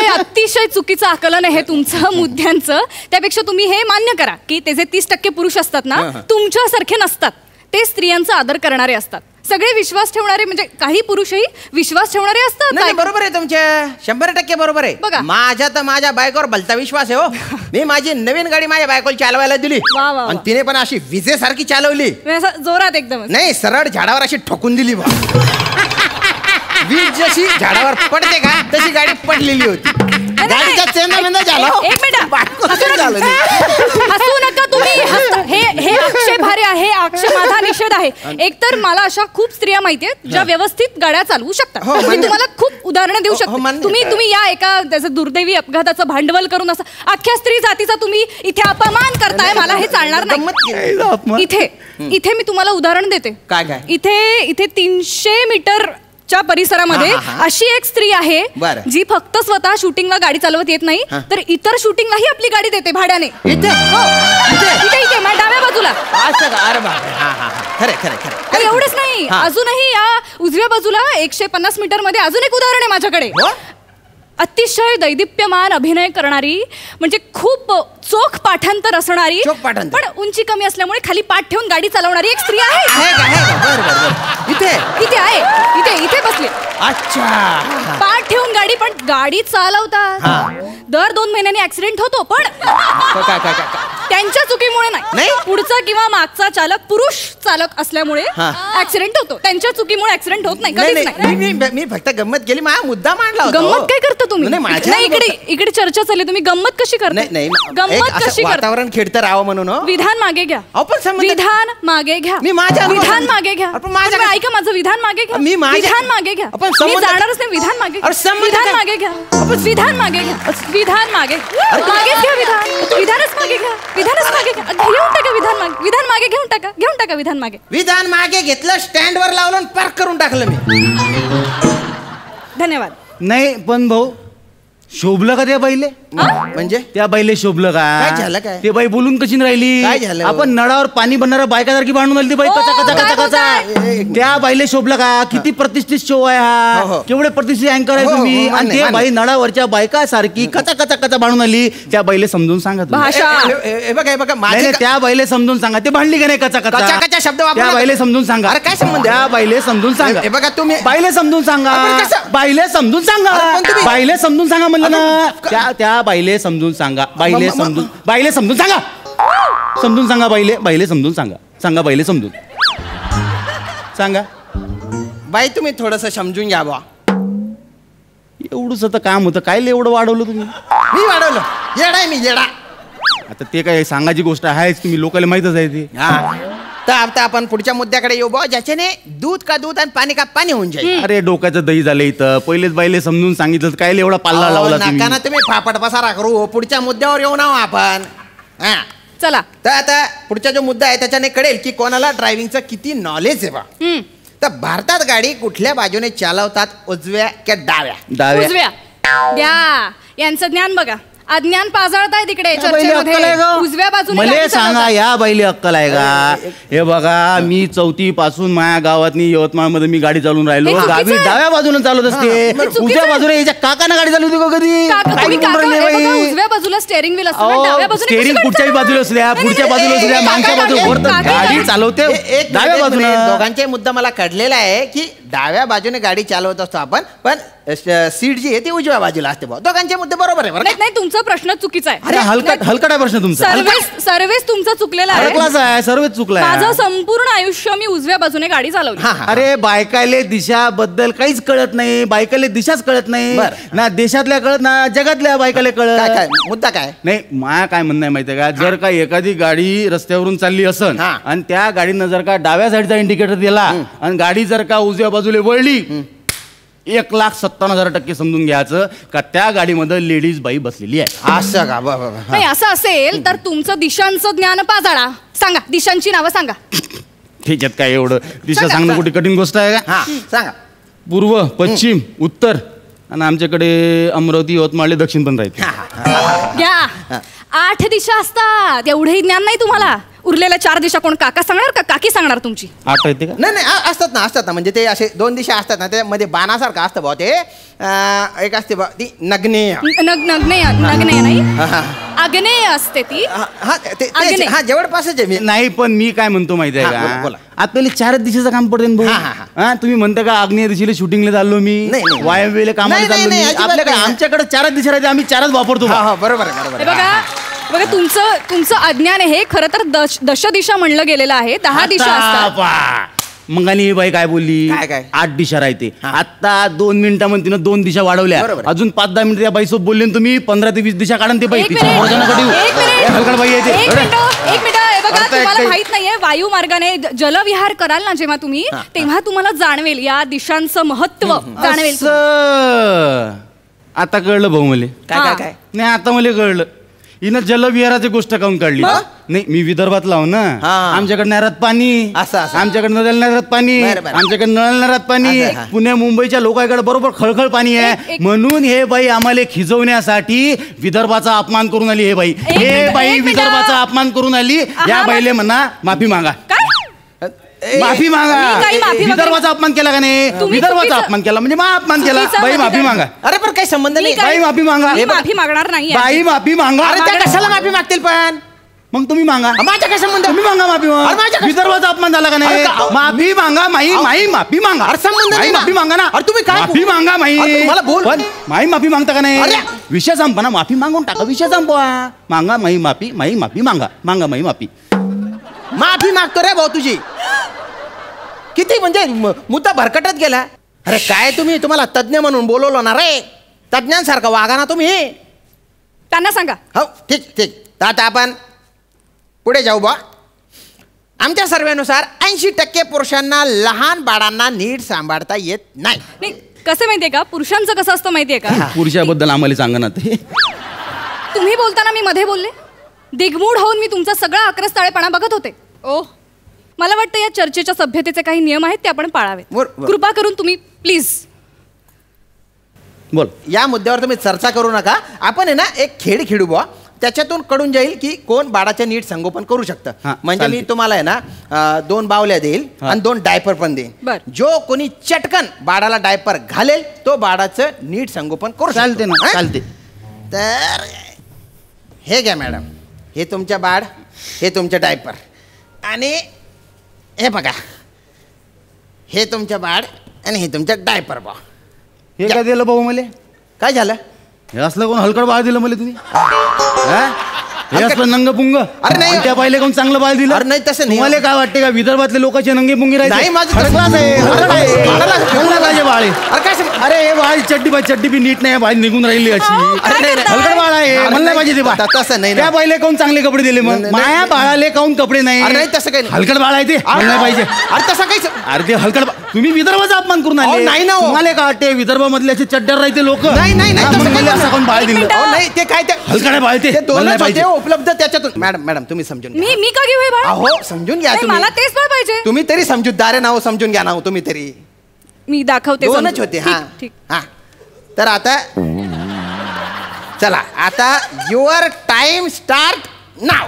H: अतिशय चुकीचं आकलन आहे हे तुमचं मुद्द्यांचं. त्यापेक्षा तुम्ही हे मान्य करा की ते जे 30% पुरुष असतात ना तुमच्यासारखे नसतात. ते स्त्रियांचा आदर करणारे असतात. सगळे विश्वास ठेवणारे, म्हणजे काही पुरुषही विश्वास ठेवणारे असतात.
D: नाही, बरोबर आहे तुमचे, 100% बरोबर आहे.
H: बघा.
D: माझ्या तर माझ्या बायकोवर भलता विश्वास आहे हो. मी माझी नवीन गाडी माझ्या बायकोला चालवायला दिली
H: वा, वा.
D: आणि तिने पण अशी विजेसारखी चालवली.
H: असं जोरात एकदम.
D: नाही, सरळ झाडावर अशी ठोकून दिली बा. वीज जशी झाडावर पडते का तशी गाडी पडलेली होती. गाडीचा चेंदा झाला.
H: एक मिनिट, हसू नका तुम्ही. हे आक्षेपार्ह आहे, माझा निषेध आहे. एकतर मला अशा खूप स्त्रिया माहिती आहेत ज्या व्यवस्थित गाड्या चालवू शकतात. मी तुम्हाला खूप उदाहरणं देऊ शकतो. तुम्ही या एका त्याचं दुर्दैवी अपघाताचं भांडवल करून असं अख्ख्या स्त्री जातीचा तुम्ही इथे अपमान करताय. मला हे चालणार नाही. इथे मी तुम्हाला उदाहरण देते.
D: काय?
H: इथे 300 मीटर च्या परिसरामध्ये अशी एक स्त्री आहे जी फक्त स्वतः शूटिंगला गाडी चालवत येत नाही, तर इतर शूटिंगलाही आपली गाडी देते भाड्याने. इथे माझ्या डाव्या बाजूला. एवढंच नाही, अजूनही या उजव्या बाजूला 150 मीटर मध्ये अजून एक उदाहरण आहे माझ्याकडे. अतिशय दैदिप्यमान अभिनय करणारी, म्हणजे खूप चोख पाठांतर असणारी, पण उंची कमी असल्यामुळे खाली पाठ ठेवून गाडी चालवणारी एक स्त्री आहे. इथे बसली.
D: अच्छा.
H: पाठ ठेवून गाडी, पण गाडी चालवतात. दर 2 महिन्यांनी ऍक्सिडेंट होतो, पण त्यांच्या चुकीमुळे नाही. पुढचा किंवा मागचा चालक पुरुष चालक असल्यामुळे ऍक्सिडेंट होतो. त्यांच्या चुकीमुळे ऍक्सिडेंट होत नाही, कधीच नाही.
D: मी फक्त गंमत केली, माझा मुद्दा मांडला.
H: गंमत काय करता तुम्ही? इकडे चर्चा चालली, तुम्ही गंमत कशी करता? गंमत कशी करता?
D: वातावरण खेळतं राहावं म्हणून.
H: विधान मागे घ्या. विधान मागे घ्या.
D: मी माझ्या
H: विधान मागे घ्या. ऐका माझं विधान मागे घ्या. विधान मागे घ्या. मी जाणारच नाही. विधान मागे. विधान मागे घ्या. विधान मागे घ्या. विधान मागे मागे घ्या. विधानच मागे घ्या. विधानच मागे घ्या. घेऊन टाका विधान मागे. विधान मागे घेऊन टाका विधान मागे.
D: विधान मागे घेतलं, स्टँड वर लावलं, पार्क करून टाकलं मी.
H: धन्यवाद.
G: नाही पण भाऊ, शोभलं का त्या बाईले?
D: म्हणजे
G: त्या बाईले शोभलं का?
D: काय झालं? काय
G: ते बाई बोलून कशी राहिली?
D: काय झालं?
G: आपण नळावर पाणी बनणाऱ्या बायकासारखी भांडून आली ती बाई. त्या बाईले शोभलं का? किती प्रतिष्ठित शो आहे हा. केवढे प्रतिष्ठित अँकर आहे तुम्ही. आणि ते बाई नळावरच्या बायकासारखी कचा भांडून आली. त्या बाईले समजून सांगा.
D: बघा,
G: त्या बाईले समजून सांगा. ते भांडली का नाही कचा
D: शब्द?
G: त्या बाईले समजून सांगा.
D: अरे काय संबंध?
G: त्या बाईले समजून सांगा.
D: बघा तुम्ही
G: बाईले समजून सांगा. बाईले समजून सांगा. बाईले समजून सांगा म्हणलं ना. त्या बाईले समजून सांगा. बाईले समजून सांगा. समजून सांगा बाईले समजून सांगा. सांगा बाईले समजून सांगा.
D: बाई तुम्ही थोडस समजून घ्या बा.
G: एवढंच आता काम होतं काय एवढं वाढवलं तुम्ही?
D: मी वाढवलं? येडा आहे मी, येडा.
G: आता ते काय सांगायची गोष्ट आहेच, तुम्ही लोकांना माहितच आहे ती.
D: तर आता आपण पुढच्या मुद्द्याकडे येऊ बा, ज्याच्याने दूध का दूध आणि पाणी का पाणी होऊन जाईल.
G: अरे डोक्याचं दही झालं इथं. पहिलेच बाईले समजून सांगितलं, काय एवढा पाल्ला लावला
D: नका ना तुम्ही फापट पसारा करू. पुढच्या मुद्द्यावर येऊ ना आपण.
H: चला.
D: तर आता पुढचा जो मुद्दा आहे त्याच्याने कळेल की कोणाला ड्रायव्हिंगचं किती नॉलेज आहे बा. तर भारतात गाडी कुठल्या बाजूने चालवतात, उजव्या की डाव्या?
H: उजव्या. द्या यांचं ज्ञान बघा. अज्ञान पाजाळताय तिकडे चर्चेमध्ये. उजव्या बाजूने
G: मला सांगा, या बाईले अक्कल आहे का? हे बघा, मी 4थी पासून माझ्या गावातनी यवतमाळ मध्ये मी गाडी चालवून राहिलो. गावी डाव्या बाजूने चालवत असते, उजव्या बाजूने याच्या काकानं गाडी चालवली का कधी?
H: उजव्या बाजूला स्टेअरिंग व्हील असतो.
G: स्टेअरिंग पुढच्याही बाजूला असल्या, पुढच्या बाजूला असल्या, मागच्या बाजूला गाडी चालवते डाव्या बाजूने.
D: दोघांचे मुद्दा मला कळलेला आहे की डाव्या बाजूने गाडी चालवत असतो आपण, पण सीट जी आहे ती उजव्या बाजूला असते. दोघांचे मुद्दे बरोबर आहे.
H: नाही, तुमचा प्रश्न चुकीचा आहे.
G: अरे हलकट आहे प्रश्न तुमचा.
H: सर्वेच तुमचा चुकलेला
G: आहे. सर्वच चुकला.
H: माझं संपूर्ण आयुष्य मी उजव्या बाजूने गाडी चालवली.
G: अरे बायकाले दिशा बद्दल काहीच कळत नाही. बायकाले दिशाच कळत नाही ना, देशातल्या कळत ना जगातल्या बायकाले कळत.
D: मुद्दा काय
G: नाही, माया काय म्हणणं आहे माहितीये का? जर का एखादी गाडी रस्त्यावरून चालली असन आणि त्या गाडीनं जर का डाव्या साईडचा इंडिकेटर दिला आणि गाडी जर का उजव्या बाजूला वळली, 1,57,000% समजून घ्यायचं का त्या गाडीमध्ये लेडीज बाई बसलेली आहे.
D: असं का?
H: नाही, असं असेल तर तुमचं दिशांचं ज्ञान पाजाळा. सांगा, दिशांची नावं सांगा.
G: त्याच्यात काय एवढं दिशा सांगणं कुठे कठीण गोष्ट आहे का?
D: सांगा.
G: पूर्व, पश्चिम, उत्तर आणि आमच्याकडे अमरावती, यवतमाळ, दक्षिण पण राहते.
H: घ्या. 8 दिशा असतात. एवढंही ज्ञान नाही तुम्हाला. उरलेल्या 4 दिशा कोण काका सांगणार का काकी सांगणार तुमची?
G: 8 येते का?
D: नाही, असतात ना. म्हणजे ते असे 2 दिशा असतात ना, त्यामध्ये बाणासारखं असतं भाऊ. ते एक असते ती नग्नेय
H: नाही. आग्नेय असते ती.
D: हा जवळपासच आहे मी.
G: नाही पण मी काय म्हणतो माहिती आहे का,
D: बोला.
G: आपल्याला 4 दिवसाचं काम पडेल भाऊ. तुम्ही म्हणता का आग्नेय दिशेला शूटिंगला चाललो मी, वाया वेळे कामाला चाललो मी. आपल्याकडे आमच्याकडे 4 दिशा राहते, आम्ही 4च वापरतो.
D: बरोबर
H: बघा तुमचं अज्ञान आहे. खरं तर दशदिशा म्हणलं गेलेलं आहे. 10 दिशा असतात.
G: मग आणि ही बाई काय बोलली, 8 दिशा राहते. आता 2 मिनिटामध्ये तिनं 2 दिशा वाढवल्या. अजून 5-10 मिनिटं त्या बाईसोबत बोलले तुम्ही 15 ते 20 दिशा काढा. ते बाई
H: एक मिनिट बघा, तुम्हाला माहित नाहीये वायू मार्गाने जलविहार कराल ना जेव्हा तुम्ही, तेव्हा तुम्हाला जाणवेल या दिशांचं महत्व जाणवेल.
G: आता कळलं भाऊ मला.
D: काय
G: नाही आता मला कळलं. हिनं जलविहाराची गोष्ट काऊन काढली. नाही मी विदर्भात लावू ना, आमच्याकडे नळात पाणी, आमच्याकडे नळात पाणी, आमच्याकडे नळात पाणी. पुणे मुंबईच्या लोकांकडे बरोबर खळखळ पाणी आहे. म्हणून हे बाई आम्हाला खिजवण्यासाठी विदर्भाचा अपमान करून आली. हे बाई विदर्भाचा अपमान करून आली. या बाईले म्हणा माफी मागा, माफी मागा. विदर्भाचा अपमान केला का नाही, विदर्भाचा अपमान केला म्हणजे अपमान केला. बाई माफी मागा.
D: अरे पण काही संबंध नाही.
G: बाई माफी मागा.
H: माफी मागणार नाही.
G: बाई माफी मागा.
D: अरे त्या कशाला माफी मागतील पण.
G: मग तुम्ही मागा.
D: माझ्या काय संबंध.
G: तुम्ही मागा माफी. विदर्भाचा अपमान झाला का नाही, माफी मागा. माई माफी मागा. माफी मागा ना.
D: अरे तुम्ही काय
G: माफी मागा.
D: मला बोल.
G: माई माफी मागता का नाही, विषय संपा ना. माफी मागून टाका, विषय संपवा. मागा माई माफी मागा. मागा माई माफी.
D: माफी मागतो रे भाऊ तुझी. किती म्हणजे मुद्दा भरकटत गेला. अरे काय तुम्हाला तज्ञ म्हणून बोलवलं ना रे, तज्ञांसारखं वागा ना तुम्ही.
H: त्यांना सांगा.
D: हो ठीक. आता आपण पुढे जाऊ बा. आमच्या सर्वेनुसार 80% पुरुषांना लहान बाळांना नीट सांभाळता येत नाही.
H: कसं माहितीये का, पुरुषांचं कसं असतं माहितीये का.
G: पुरुषाबद्दल आम्हाला सांगा ना. ते
H: तुम्ही बोलताना मी मध्ये बोलले, दिग्मूढ होऊन मी तुमचा सगळा आक्रस्ताळेपणा बघत होते. मला वाटतं या चर्चेच्या सभ्यतेचे काही नियम आहेत ते आपण पाळावे. कृपा करून तुम्ही प्लीज
D: बोल. या मुद्द्यावर तुम्ही चर्चा करू नका. आपण आहे ना एक खेळ खेळू बुवा, त्याच्यातून कळून जाईल की कोण बाळाचं नीट संगोपन करू शकतं. म्हणजे मी तुम्हाला आहे ना 2 बावल्या देईल आणि 2 डायपर पण देईल. जो कोणी चटकन बाळाला डायपर घालेल तो बाळाचं नीट संगोपन करू
G: चालते ना. चालते.
D: तर हे घ्या मॅडम, हे तुमच्या बाळ, हे तुमचं डायपर, आणि हे बघा हे तुमचं बाळ आणि हे तुमचं डायपर. बा
G: हे काय दिलं भाऊ मला.
D: काय झालं.
G: हे असलं कोण हलकड बाळ दिलं मला तुम्ही. हे असलं नंग पुंग.
D: अरे नाही,
G: त्या पाहिले कोण चांगलं बाळ दिलं.
D: अरे नाही तसं नाही.
G: मला काय वाटते का विदर्भातले लोकांचे नंगे पुंगी राहते.
D: नाही माझं
G: बाळ अरे हे बाळ चड्डी बी नीट नाही, बाळ निघून राहिली अशी. हलकड बाळ आहे म्हणलं पाहिजे ते बाळ.
D: तसं नाही.
G: त्या बाईले कोण चांगले कपडे दिले. मग माया बाळाले काऊन कपडे नाही.
D: तसं काही
G: हलकड बाळ आहे ते म्हणलं पाहिजे.
D: अरे तसं काही.
G: अरे ते हलकड तुम्ही विदर्भाचा अपमान करून आले.
D: नाही ना.
G: तुम्हाला काय वाटते विदर्भामधले असे चड्डर राहते लोक.
D: नाही
G: असं कोण बाळ दिलं.
D: नाही ते काय ते
G: हलकड बाळ ते
D: दोनच होते उपलब्ध त्याच्यातून. मॅडम तुम्ही समजून घ्या.
H: मी का घेऊ हे बाळ.
D: अहो समजून घ्या तुम्ही.
H: मला तेच बाळ पाहिजे.
D: तुम्ही तरी समजूतदार आहे ना. हो समजून घ्या ना. हो तुम्ही तरी.
H: मी दाखवते.
D: दोनच होते. हा तर आता चला, आता युअर टाइम स्टार्ट नाव.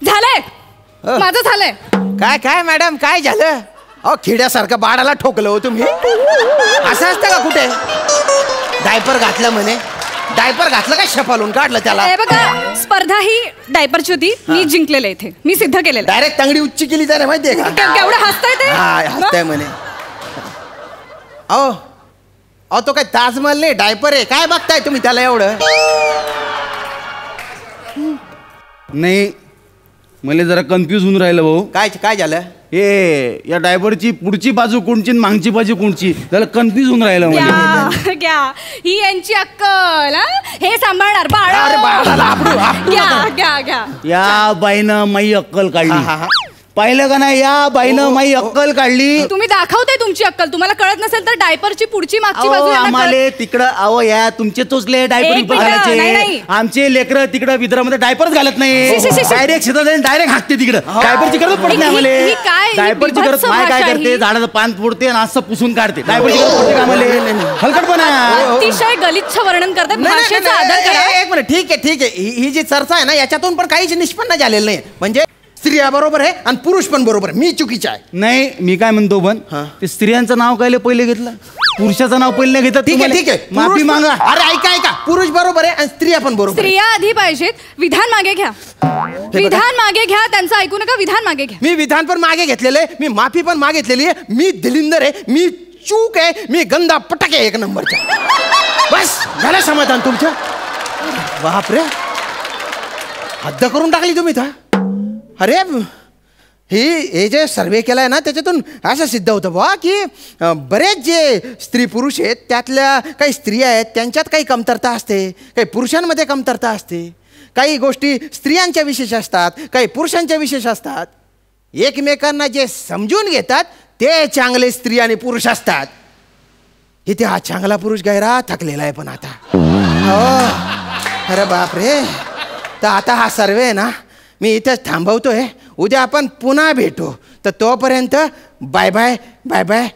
H: झालंय माझं. झालंय.
D: काय मॅडम काय झालं. अहो खिड्यासारखं बाळाला ठोकलं हो तुम्ही. असं असतं का कुठे. डायपर घातलं म्हणे. डायपर घातलं का शपालून काढलं त्याला.
H: बघा स्पर्धा ही डायपरची होती. मी जिंकलेलं इथे. मी सिद्ध केलेलं.
D: डायरेक्ट तांगडी उच्ची केली त्याने माहितीये का.
H: केवढं हसताय ते.
D: हसताय म्हणे. अहो तो काय ताजमहल नाही डायपर आहे. काय बघताय तुम्ही त्याला एवढं.
G: नाही मला जरा कन्फ्यूज होऊन राहिलं भाऊ.
D: काय झालं.
G: हे या डायव्हरची पुढची बाजू कोणची मागची बाजू कोणची त्याला कन्फ्यूज होऊन राहिलं मला.
H: घ्या ही यांची अक्कल. हे सांभाळणार बाळ. घ्या.
G: या बाईनं माई अक्कल काढली. पाहिलं का नाही, या बाईनं माई अक्कल काढली.
H: तुम्ही दाखवताय तुमची अक्कल. तुम्हाला कळत नसेल तर डायपरची पुढची मागची बाजू यांना
G: आम्हाला तिकडं अहो या तुमचे तोचले डायपर
H: एक मिनिटं, नाही,
G: घालायचे.
H: नाही.
G: आमचे लेकरं तिकडं विदर्भामध्ये डायपरच घालत नाही. डायरेक्ट शेतात डायरेक्ट हाकते तिकडं. डायपरची गरज पडत नाही
H: ही काय?
G: आम्हाला. डायपरची गरज
H: विभत्स
G: माय काय
H: भाषा
G: करते,
H: ही.
G: झाडाचं पान फोडते आणि असं पुसून काढते. डायपरची गरज पडते का आम्हाला? हलकटपणा.
H: अतिशय गलिच्छ वर्णन करतात.
D: नाही, नाही,
H: भाषेचा
D: नाही,
H: आदर करा.
D: एक मिनिट, ठीक आहे ठीक आहे. ही जी चर्चा आहे ना, याच्यातून पण काहीच निष्पन्न झालेलं नाही. म्हणजे स्त्रिया बरोबर आहे आणि पुरुष पण बरोबर आहे. मी चुकीचा आहे.
G: नाही, मी काय म्हणतो पण ते स्त्रियांचं नाव काय पहिले घेतलं, पुरुषाचं नाव पहिले घेतात.
D: ठीक आहे ठीक आहे,
G: माफी
D: पुरुष
G: मागा.
D: पण- अरे ऐका, पुरुष बरोबर आहे आणि स्त्रिया पण बरोबर आहे.
H: स्त्रिया आधी पाहिजेत. विधान मागे घ्या. विधान मागे घ्या. त्यांचं ऐकू नका. विधान मागे घ्या.
D: मी विधान पण मागे घेतलेलं आहे, मी माफी पण मागितलेली आहे. मी दिलिंदर आहे, मी चूक आहे, मी गंदा पटक आहे एक नंबरचा. बस झालं समाधान तुमचं. बापरे, हद्द करून टाकली तुम्ही तर. अरे हे जे सर्वे केलाय ना, त्याच्यातून असं सिद्ध होतं बा की बरेच जे स्त्री पुरुष आहेत त्यातल्या काही स्त्रिया आहेत त्यांच्यात काही कमतरता असते, काही पुरुषांमध्ये कमतरता असते. काही गोष्टी स्त्रियांच्या विशेष असतात, काही पुरुषांच्या विशेष असतात. एकमेकांना जे समजून घेतात ते चांगले स्त्री आणि पुरुष असतात. इथे हा चांगला पुरुष गैरा थकलेला आहे पण आता. हो, अरे बापरे. तर आता हा सर्वे आहे ना, मी इथेच थांबवतोय. उद्या आपण पुन्हा भेटू. तर तोपर्यंत बाय बाय बाय बाय.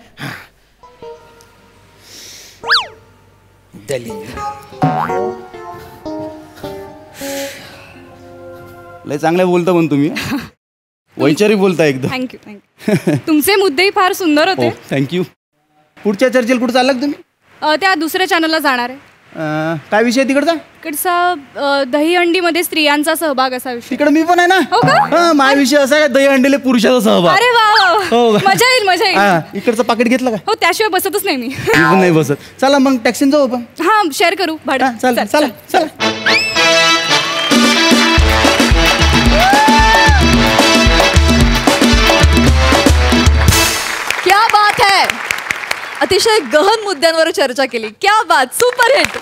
G: लय चांगलं बोलता पण तुम्ही. वैचारिक बोलता एकदम.
H: Thank you thank you. तुमचे मुद्देही फार सुंदर होते.
G: थँक्यू. पुढच्या चर्चेला कुठं चालला तुम्ही?
H: त्या दुसऱ्या चॅनलला जाणार आहे.
G: काय विषय तिकडचा?
H: तिकडचा दहीहंडीमध्ये स्त्रियांचा सहभाग असा विषय.
G: तिकडे मी पण आहे ना.
H: हो का?
G: माझा विषय असा आहे, दही अंडेले पुरुषाचा सहभाग.
H: अरे वा,
G: हो का?
H: मजा येईल मजा येईल.
G: इकडचं पाकिट घेतलं का?
H: हो, त्याशिवाय बसतच नाही मी.
G: मी पण नाही बसत. चला मग टॅक्सीन जाऊ आपण.
H: हा, शेअर करू भाडं.
G: चला चला चला.
B: क्या बात है. अतिशय गहन मुद्द्यांवर चर्चा केली. क्या बात. Super hit.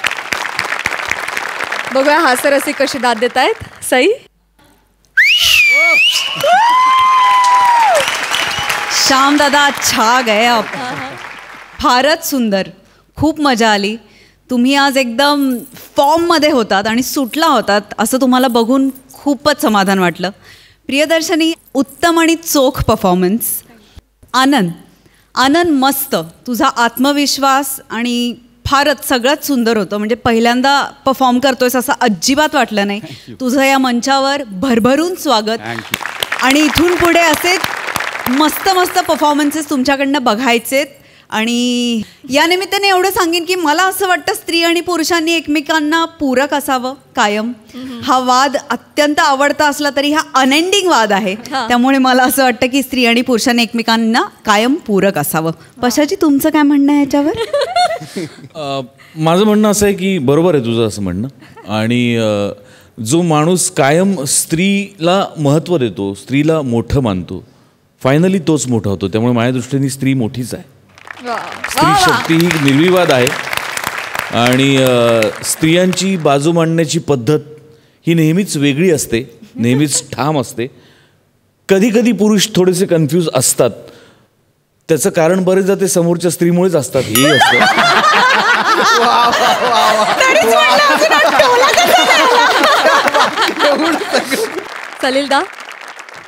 B: बघूया हास्यरसिक कशी दाद देत आहेत. सई.
E: श्याम दादा छा गए आप. फारच सुंदर, खूप मजा आली. तुम्ही आज एकदम फॉर्ममध्ये होतात आणि सुटला होतात असं तुम्हाला बघून खूपच समाधान वाटलं. प्रियदर्शनी, उत्तम आणि चोख परफॉर्मन्स. आनंद मस्त. तुझा आत्मविश्वास आणि फारच सगळंच सुंदर होतं. म्हणजे पहिल्यांदा परफॉर्म करतोयस असं अजिबात वाटलं नाही. तुझं या मंचावर भरभरून स्वागत. आणि इथून पुढे असे मस्त मस्त परफॉर्मन्सेस तुमच्याकडनं बघायचेत. आणि या निमित्ताने एवढं सांगेन की मला असं वाटतं स्त्री आणि पुरुषांनी एकमेकांना पूरक असावं कायम. हा वाद अत्यंत आवडता असला तरी हा अनएंडिंग वाद आहे. त्यामुळे मला असं वाटतं की स्त्री आणि पुरुषांनी एकमेकांना कायम पूरक असावं. पशाची, तुमचं काय म्हणणं आहे याच्यावर?
F: माझं म्हणणं असं आहे की बरोबर आहे तुझं असं म्हणणं. आणि जो माणूस कायम स्त्रीला महत्त्व देतो, स्त्रीला मोठं मानतो, फायनली तोच मोठा होतो. त्यामुळे माझ्या दृष्टीने स्त्री मोठीच आहे. स्त्री शक्ती ही निर्विवाद आहे. आणि स्त्रियांची बाजू मांडण्याची पद्धत ही नेहमीच वेगळी असते, नेहमीच ठाम असते. कधी कधी पुरुष थोडेसे कन्फ्यूज असतात. त्याचं कारण बरेचदा ते समोरच्या स्त्रीमुळेच असतात. हे असतं.
B: सलीलदा.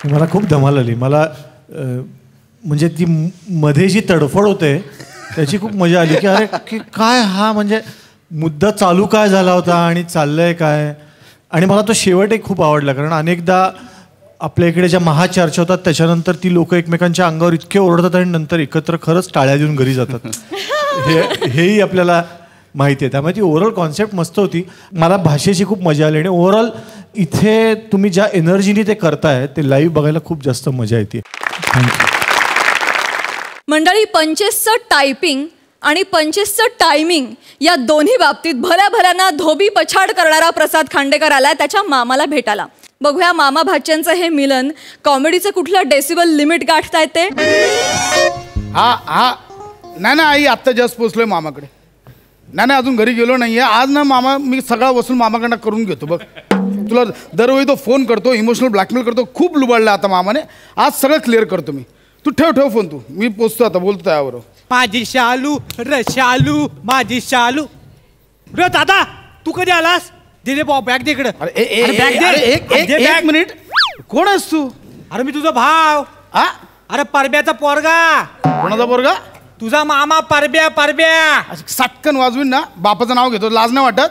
I: मला खूप धमाल आली. मला म्हणजे ती मध्ये जी तडफड होते त्याची खूप मजा आली की अरे की काय हा म्हणजे मुद्दा चालू काय झाला होता आणि चाललंय काय. आणि मला तो शेवट एक खूप आवडला. कारण अनेकदा आपल्या इकडे ज्या महाचर्चा होतात त्याच्यानंतर ती लोक एकमेकांच्या अंगावर इतके ओरडतात आणि नंतर एकत्र खरंच टाळ्या देऊन घरी जातात. हेही आपल्याला माहिती आहे. त्यामुळे ती ओव्हरऑल कॉन्सेप्ट मस्त होती. मला भाषेची खूप मजा आली. आणि ओव्हरऑल इथे तुम्ही ज्या एनर्जीने ते करताय ते लाईव्ह बघायला खूप जास्त मजा येते. थँक्यू.
B: मंडळी, 25चं टायपिंग आणि 25चं टायमिंग या दोन्ही बाबतीत भल्या भल्यांना धोबी पछाड करणारा प्रसाद खांडेकर आलाय त्याच्या मामाला भेटायला. बघूया मामा भाच्यांचं हे मिलन कॉमेडीचं कुठलं डेसिबल लिमिट गाठताय ते.
C: हा नाही आई, आत्ता जस्ट पोचलोय मामाकडे. नाही अजून घरी गेलो नाहीये. आज ना मामा मी सगळा वसूल मामाकडनं करून घेतो बघ.
J: तुला दरवेळी तो फोन करतो, इमोशनल ब्लॅकमेल करतो. खूप लुबाडला आता मामाने. आज सगळं क्लिअर करतो मी. तू ठेव फोन. तू मी पोचतो आता, बोलतो त्याबरोबर.
K: माझी शालू र शालू माझी शालू र दादा तू कधी आलास? दे बॅग दे इकडं.
J: एक मिनिट. कोण आहेस तू?
K: अरे मी तुझा भाव. अरे परब्याचा पोरगा.
J: कोणाचा पोरगा?
K: तुझा मामा परब्या.
J: सटकन वाजवीन ना. बापाचं नाव घेतो, लाज नाही वाटत?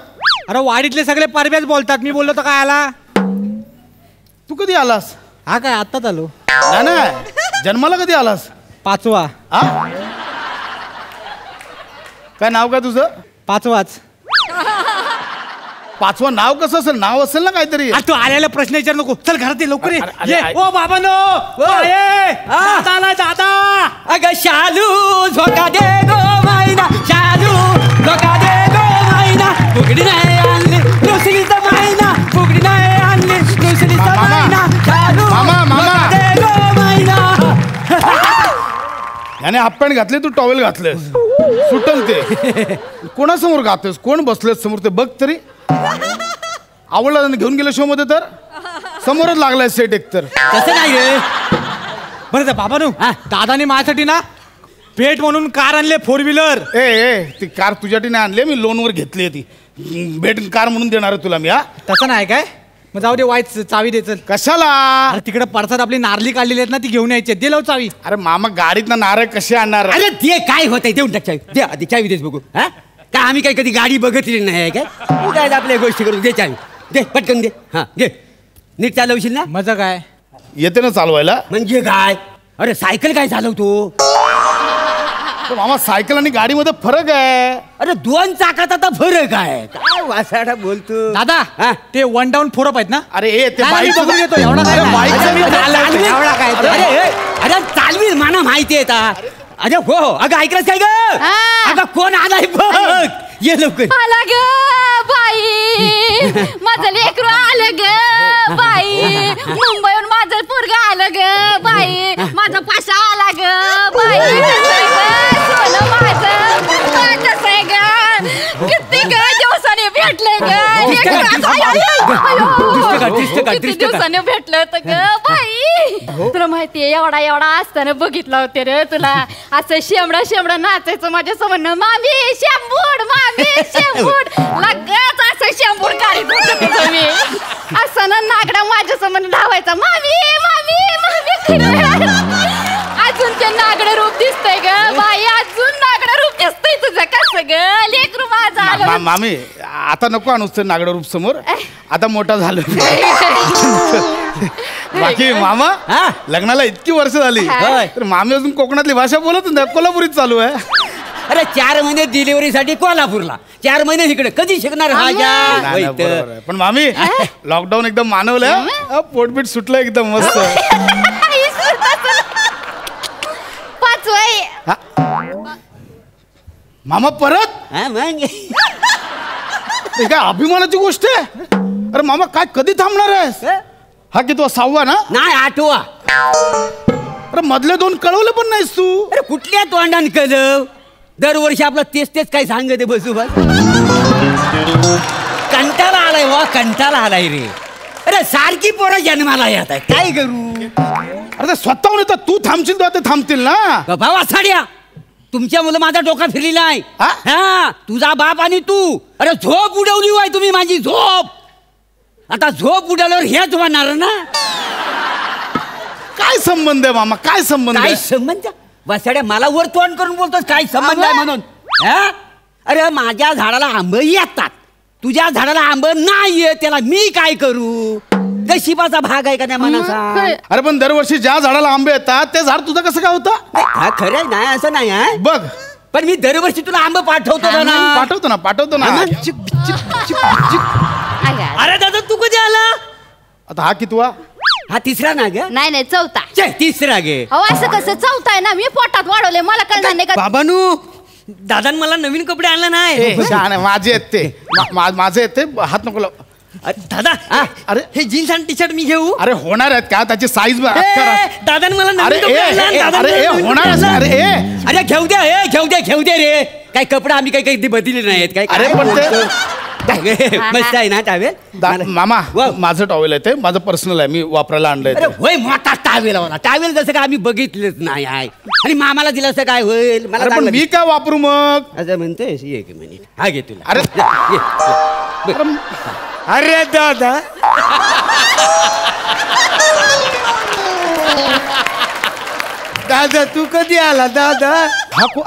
K: अरे वाडीतले सगळे परब्याच बोलतात. मी बोललो तर काय आला?
J: तू कधी आलास?
K: हा काय आत्ताच आलो.
J: नाही जन्माला कधी आलास?
K: 5वा.
J: काय नाव काय तुझं?
K: 5वाच.
J: 5वा नाव कसं असेल? नाव असेल ना काहीतरी.
K: तू आलेला प्रश्न विचार नको. चल घरात ये लवकर ये. ओ बाबानो दादा.
L: अगं शालू झोका दे गो मायना. शालू झोका दे गो मायना. फुगडी नाही आणली दुसरीचा मायना. फुगडी नाही आणली दुसरीचा मायना. शालू झोका दे गो मायना.
J: याने हाफ पॅन्ट घातले, तू टॉवेल घातलेस. सुटल ते. कोणासमोर गातोस? कोण बसलेस समोर ते बघ तरी. आवडला घेऊन गेल्या शो मध्ये तर समोरच लागलाय सेट एक तर.
L: तसं नाही रे.
K: बरं बाबानो दादाने माझ्यासाठी ना भेट म्हणून कार आणले 4 व्हीलर.
J: ती कार तुझ्यासाठी नाही आणली, मी लोनवर घेतली. ती भेट कार म्हणून देणार आहे तुला मी.
K: तसं नाही काय? मग जाऊ दे, वाईट चावी दे. चल.
J: कशाला?
K: अरे तिकडे पडसाद आपली नारली काढलेली आहेत ना, ती घेऊन यायची. दे लाव चावी.
J: अरे मामा गाडीत ना नारळ कसे आणणार?
L: अरे ते काय होतंय देऊन टाक चावी. दे आधी चावी देच बघू. हा काय आम्ही काही कधी गाडी बघितली नाही काय? काय आपल्या गोष्टी करू. दे चावी. दे पटकन दे. हा घे. नीट चालवशील ना?
K: मजा काय
J: येते ना चालवायला?
L: म्हणजे काय? अरे सायकल काय चालवतो?
J: मामा सायकल आणि गाडीमध्ये फरक आहे.
L: अरे 2 चाकात आता फरक आहे. काय वासाडा बोलतो
K: दादा. ते 1 डाऊन 4 अप आहेत ना?
J: अरे ते
K: बाईक बघून येतो. एवढा काय?
L: अरे चालवी मला माहिती आहे. अरे हो अगं ऐकलंच काय ग? अगं कोण आलाय बघ. ये लवकर.
H: आला ग बाई. माझं लेकरू आलं ग बाई. मुंबईहून माझं पोरगा आलं ग बाई. माझा पाशा आला ग बाई. सोनं माझं कसं आहे ग? किती ग दिवसाने भेटले ग. किती दिवसाने भेटलं होतं ग बाई. तुला माहितीये एवढा असताना बघितलं होते रे तुला. असं शेंबडा नाचायचं माझ्या समोर. मामी शेंबूड लगेच असं शेंबूड काढीत होतं मी. असं ना नागडा माझ्या समोर धावायचा. मामी अजून ते नागडं रूप दिसतंय ग बाई. अजून नागडं रूप दिसतंय तुझं. कसं ग लेकरू माझं आलं.
J: मामी आता नको आणूस ते नागडं रूप समोर. आता मोठा झालं. बाकी मामा लग्नाला इतकी वर्ष झाली तर मामी अजून कोकणातली भाषा बोलत नाही. कोल्हापुरीत चालू आहे.
L: अरे 4 महिने डिलिव्हरीसाठी कोल्हापूरला. 4 महिने इकडे कधी शिकणार?
J: पण मामी लॉकडाऊन एकदम मानवलं. पोटपीट सुटलं एकदम मस्त.
H: 5
J: मामा परत? काय अभिमानाची गोष्ट आहे. अरे मामा काय कधी थांबणार आहेस? हा कितवा? 6वा ना?
L: नाही 8वा.
J: अरे मधले 2 कळवले पण नाहीस तू.
L: अरे कुठल्या तोंडाने कळव? दरवर्षी आपलं तेच काय सांगते बसू बस. कंटाळा आलाय वा. कंटाळा आलाय रे. अरे सारखी पोरं जन्माला येत आहे. काय करू?
J: अरे स्वतःहून येतात. तू थांबशील तर ते थांबतील ना.
L: भावा साड्या तुमच्या मुलं माझा डोका फिरलेला आहे. हा तुझा बाप आणि तू. अरे झोप उडवली वाय तुम्ही माझी झोप. आता झोप उडवल्यावर हेच होणार ना.
J: काय संबंध आहे मामा? काय संबंध?
L: काय संबंध? वासाड्या मला वर तोंड करून बोलतोस काय संबंध आहे म्हणून? अरे माझ्या झाडाला आंब येतात. तुझ्या झाडाला आंब नाही येत. त्याला मी काय करू? नशिबाचा भाग आहे का त्या मनाचा?
J: अरे पण दरवर्षी ज्या झाडाला आंबे येतात ते झाड तुझं कसं काय होतं?
L: हा खरं नाही असं नाही आहे
J: बघ.
L: पण मी दरवर्षी तुला आंब पाठवतो ना.
J: पाठवतो ना.
L: अरे दादा तू कधी आला?
J: आता हा कितवा?
L: हा 3रा ना ग?
H: नाही 4था.
L: 3रा गे.
H: अहो असं कसं 4था आहे ना. मी पोटात वाढवले. मला कळणार नाही का?
L: बाबानू दादा मला नवीन कपडे आणले नाही.
J: माझे आहेत ते. माझे आहेत ते. हात नको लाव.
L: दादा अरे हे जीन्स आणि टी शर्ट मी घेऊ?
J: अरे होणार आहेत का? त्याची साईज
L: दादा मला नवीन कपडे
J: होणार.
L: अरे घेऊ दे रे. काय कपडे आम्ही काही बदलले नाहीत काय?
J: अरे पण ते
L: मस्त आहे ना टावेल.
J: मामा माझं टॉवेल आहे ते माझं पर्सनल आहे मी वापरायला आणलंय.
L: होय मोठा टावेल होता. टावेल जसं काय आम्ही बघितलंच नाही आहे आणि मामाला दिलं असं काय होईल. मला
J: पण मी काय वापरू मग
L: असं म्हणतोय. एक मिनिट हा घे तुला.
J: अरे दादा दादा तू कधी आला दादा.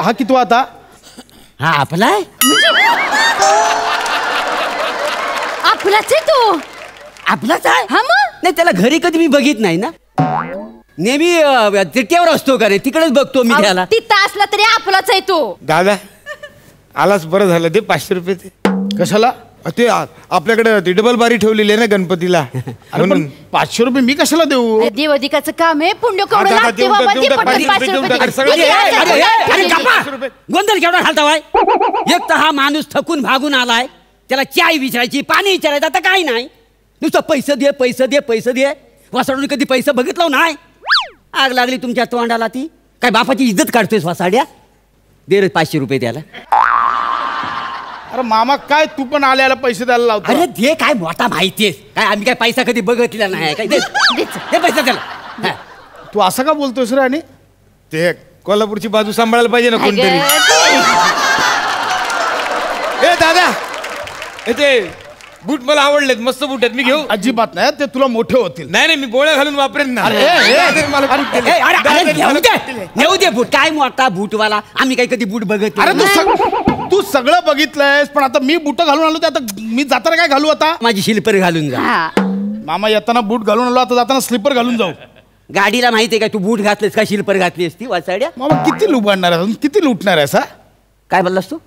J: हा किती आता.
L: हा आपला आहे.
A: आपलाच आहे तो.
L: आपलाच आहे.
A: हा मग
L: नाही त्याला घरी कधी मी बघित नाही ना. नेहमी तिट्यावर असतो का रे तिकडेच बघतो मी त्याला.
A: तिथं असला तरी आपलाच आहे तो.
J: दादा आलाच बरं झालं ते 500 रुपये ते कशाला. ते आपल्याकडे ती डबल बारी ठेवलेली आहे ना गणपतीला. 500 रुपये मी कशाला देऊ.
A: देवाधिकाचं काम आहे. पुण्य केवढं लागते बाबा. ते पटकन 500 रुपये.
L: गोंधळ केवढा घालता बाय. एक तर हा माणूस थकून भागून आलाय. त्याला चाय विचारायची पाणी विचारायचं आता काही नाही. नुसतं पैसे दे पैसे दे पैसे दे. वासाडून कधी पैसे बघितलं नाही. आग लागली तुमच्या तोंडाला ती. काय बापाची इज्जत काढतोयस वासाड्या. दे रे 500 रुपये द्यायला.
J: अरे मामा काय तू पण आल्याला पैसे द्यायला लावतो.
L: अरे दे काय मोठा माहितीये काय आम्ही काय पैसा कधी बघितलेला नाही काय. दे पैसा त्याला.
J: तू असं का बोलतोस रे. आणि ते कोल्हापूरची बाजू सांभाळायला पाहिजे ना कोणतरी. ए दादा ते बूट मला आवडलेत मस्त बूट आहेत मी घेऊ.
D: अजिबात नाही ते तुला मोठे होतील.
C: नाही मी बोळ्या घालून वापरेन ना.
L: नेऊ दे बूट. काय मोठा बूटवाला आम्ही काही कधी बूट बघत.
D: अरे तू सगळं बघितलंयस पण आता मी बूट घालून आलो. आता मी जाताना काय घालू. आता
L: माझी स्लीपर घालून जा.
D: मामा येताना बूट घालून आलो आता जाताना स्लीपर घालून जाऊ.
L: गाडीला माहितीये का तू बूट घातलेस का स्लीपर घातलीस ती वाचाड्या.
D: मामा किती लुबाडणार आहे किती लुटणार आहे सा.
L: काय बोललास तू.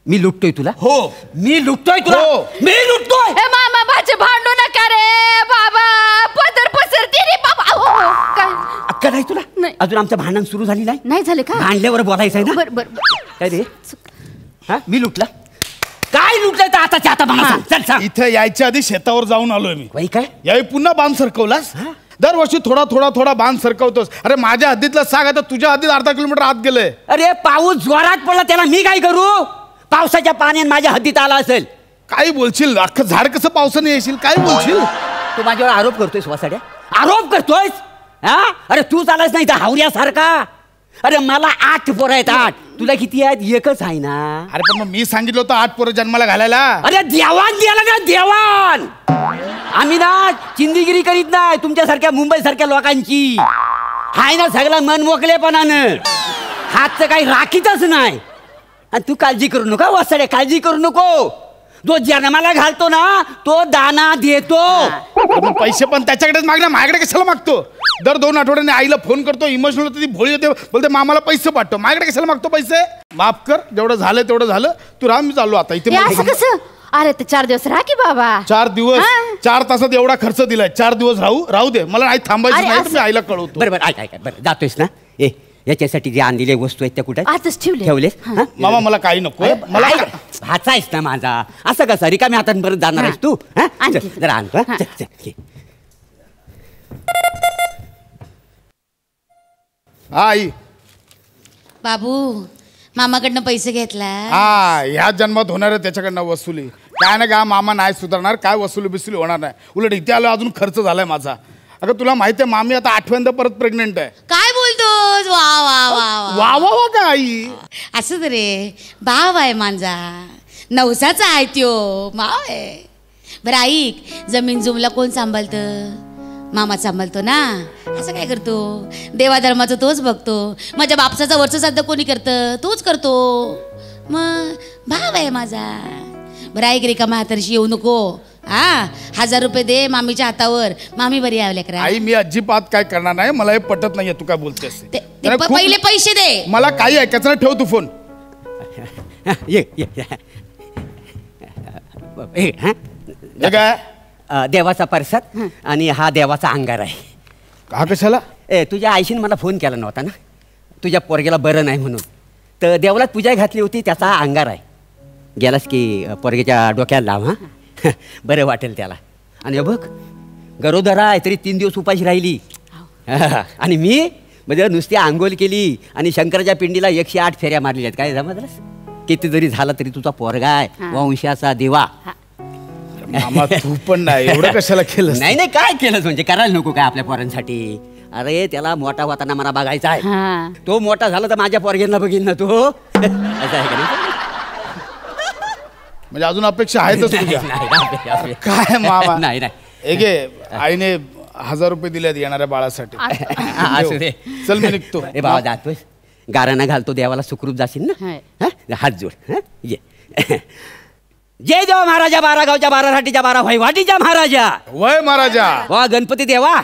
L: मी लुटतोय तुला.
D: हो
L: मी लुटतोय तुला. मी लुटतोय.
A: मामा भाचे भांडू नका रे बाबा. पदर पसरते रे बाबा. काय
L: अक्का नाही तुला.
A: नाही.
L: अजून आमचं भांडण सुरू झाली नाही.
A: नाही झाले का.
L: भांडल्यावर बोलायचं आहे ना.
A: बर बर
L: काय रे हा मी लुटला. काय लुटलंय तर आताच्या आता मला सांग. चल सांग.
D: इथे यायच्या आधी शेतावर जाऊन आलोय मी.
L: बाई काय
D: यावेळी पुन्हा बांध सरकवलास. दरवर्षी थोडा थोडा थोडा बांध सरकवतोस. अरे माझ्या हद्दीतला साग आता तुझ्या हद्दीत अर्धा किलोमीटर आत गेलंय.
L: अरे पाऊस जोरात पडला त्याला मी काय करू. पावसाच्या पाण्याने माझ्या हद्दीत आला असेल.
D: काय बोलशील अख्खं झाड कसं पावसाने येशील काय बोलशील.
L: तू माझ्यावर आरोप करतोयस वासाड्या. आरोप करतोयस. हा अरे तूच आलास नाही तर हावऱ्यासारखा. अरे मला 8 पोरं आहेत. 8 तुला किती आहेत. एकच आहे ना.
D: अरे पण मग मी सांगितलं होतं 8 पोरं जन्माला घालायला.
L: अरे देवान द्याला ना देवान. आम्ही ना चिंदीगिरी करीत नाही तुमच्यासारख्या मुंबई सारख्या लोकांची. हाय ना सगळा मन मोकळेपणानं. हातचं काही राखीतच नाही. आणि तू काळजी करू नका वासाड्या. काळजी करू नको. जो जन्माला घालतो ना तो दाना देतो.
D: पैसे पण त्याच्याकडेच मागणार माझ्याकडे कशाला मागतो. दर 2 आठवड्याने आईला फोन करतो इमोशनल होती भोळी होते बोलते मामाला पैसे पाठव. माझ्याकडे कशाला मागतो पैसे. माफ कर जेवढं झालं तेवढं झालं. तू राह मी चाललो आता इथे.
A: असं कसं. अरे ते 4 दिवस राहा की बाबा.
D: 4 दिवस 4 तासात एवढा खर्च दिलाय. 4 दिवस राहू दे. मला नाही थांबायचं नाही मी आईला कळवतो.
L: बरोबर ऐक बरं जातोयस ना. याच्यासाठी जे आणलेल्या वस्तू आहेत त्या कुठे
A: आजच
L: ठेवलेस.
D: मामा मला काही नको. मला
L: भाचा आहेस ना माझा. असं कसं रिकाम्या हाताने परत जाणार आहेस तू. जरा आण.
D: आई
A: बाबू मामाकडनं पैसे घेतला.
D: ह्या जन्मात होणार आहे त्याच्याकडनं वसुली. काय ना काय मामा नाही सुधारणार. काय वसुली बिसुली होणार नाही. उलट इथे आलो अजून खर्च झालाय माझा. अगं तुला माहिती आहे मामी आता 8व्यांदा परत प्रेग्नेंट आहे.
A: काय बोलतोस. वा वा वा
D: वा वा वा काय आई.
A: असं रे भाव आहे माझा. नवसाचा आहे त्यो भाव आहे. बरं ऐक जमीन जुमला कोण सांभाळतं. मामा सांभाळतो ना. असं काय करतो. देवाधर्माचं तोच बघतो. माझ्या बापसाचा वरचं साध्य कोणी करतं तोच करतो. मग भाव आहे माझा. बरं ऐक रे का म्हातारीशी येऊ नको. 1000 रुपये दे मामीच्या हातावर. मामी बरी आवल्या करा.
D: आई मी अजिबात काय करणार नाही. मला हे पटत नाहीये तू काय बोलतेस.
A: पहिले पैसे दे.
D: मला काही ऐकायचं नाही. ठेव तू फोन.
L: काय देवाचा परसाद आणि हा देवाचा अंगार आहे.
D: हा कशाला.
L: तुझ्या आईशीने मला फोन केला नव्हता ना तुझ्या पोरग्याला बरं नाही म्हणून. तर देवाला पूजा घातली होती त्याचा अंगार आहे. गेलास की पोरग्याच्या डोक्याला लाव. हा बरं वाटेल त्याला. आणि बघ गरोदरा आहे तरी 3 दिवस उपाशी राहिली. आणि मी म्हणजे नुसती आंघोळ केली आणि शंकराच्या पिंडीला 108 फेऱ्या मारलेल्या आहेत. काय समजलंस. किती जरी झाला तरी तुझा पोरगा आहे वंशाचा देवा.
J: मामा तू पण नाही एवढं कशाला केलं?
L: नाही नाही काय केलंच म्हणजे करायला नको काय आपल्या पोरांसाठी? अरे त्याला मोठा होताना मला बघायचा आहे. तो मोठा झाला तर माझ्या पोरग्यांना बघीन ना तो. असं आहे का नाही?
J: म्हणजे अजून अपेक्षा आहेतच तुझ्या? काय मामा?
L: नाही नाही
J: एगे आईने 1000 रुपये दिलेत येणाऱ्या बाळासाठी.
L: असू दे.
J: चल मी निघतो.
L: ए बाबा जातोय गाराणा घालतो देवाला सुखरूप जाशील ना. हात जोड. ये जय देवा महाराजा 12 गावच्या 12 राटीच्या 12 वैवाटीच्या महाराजा.
J: वय महाराजा.
L: वा गणपती देवा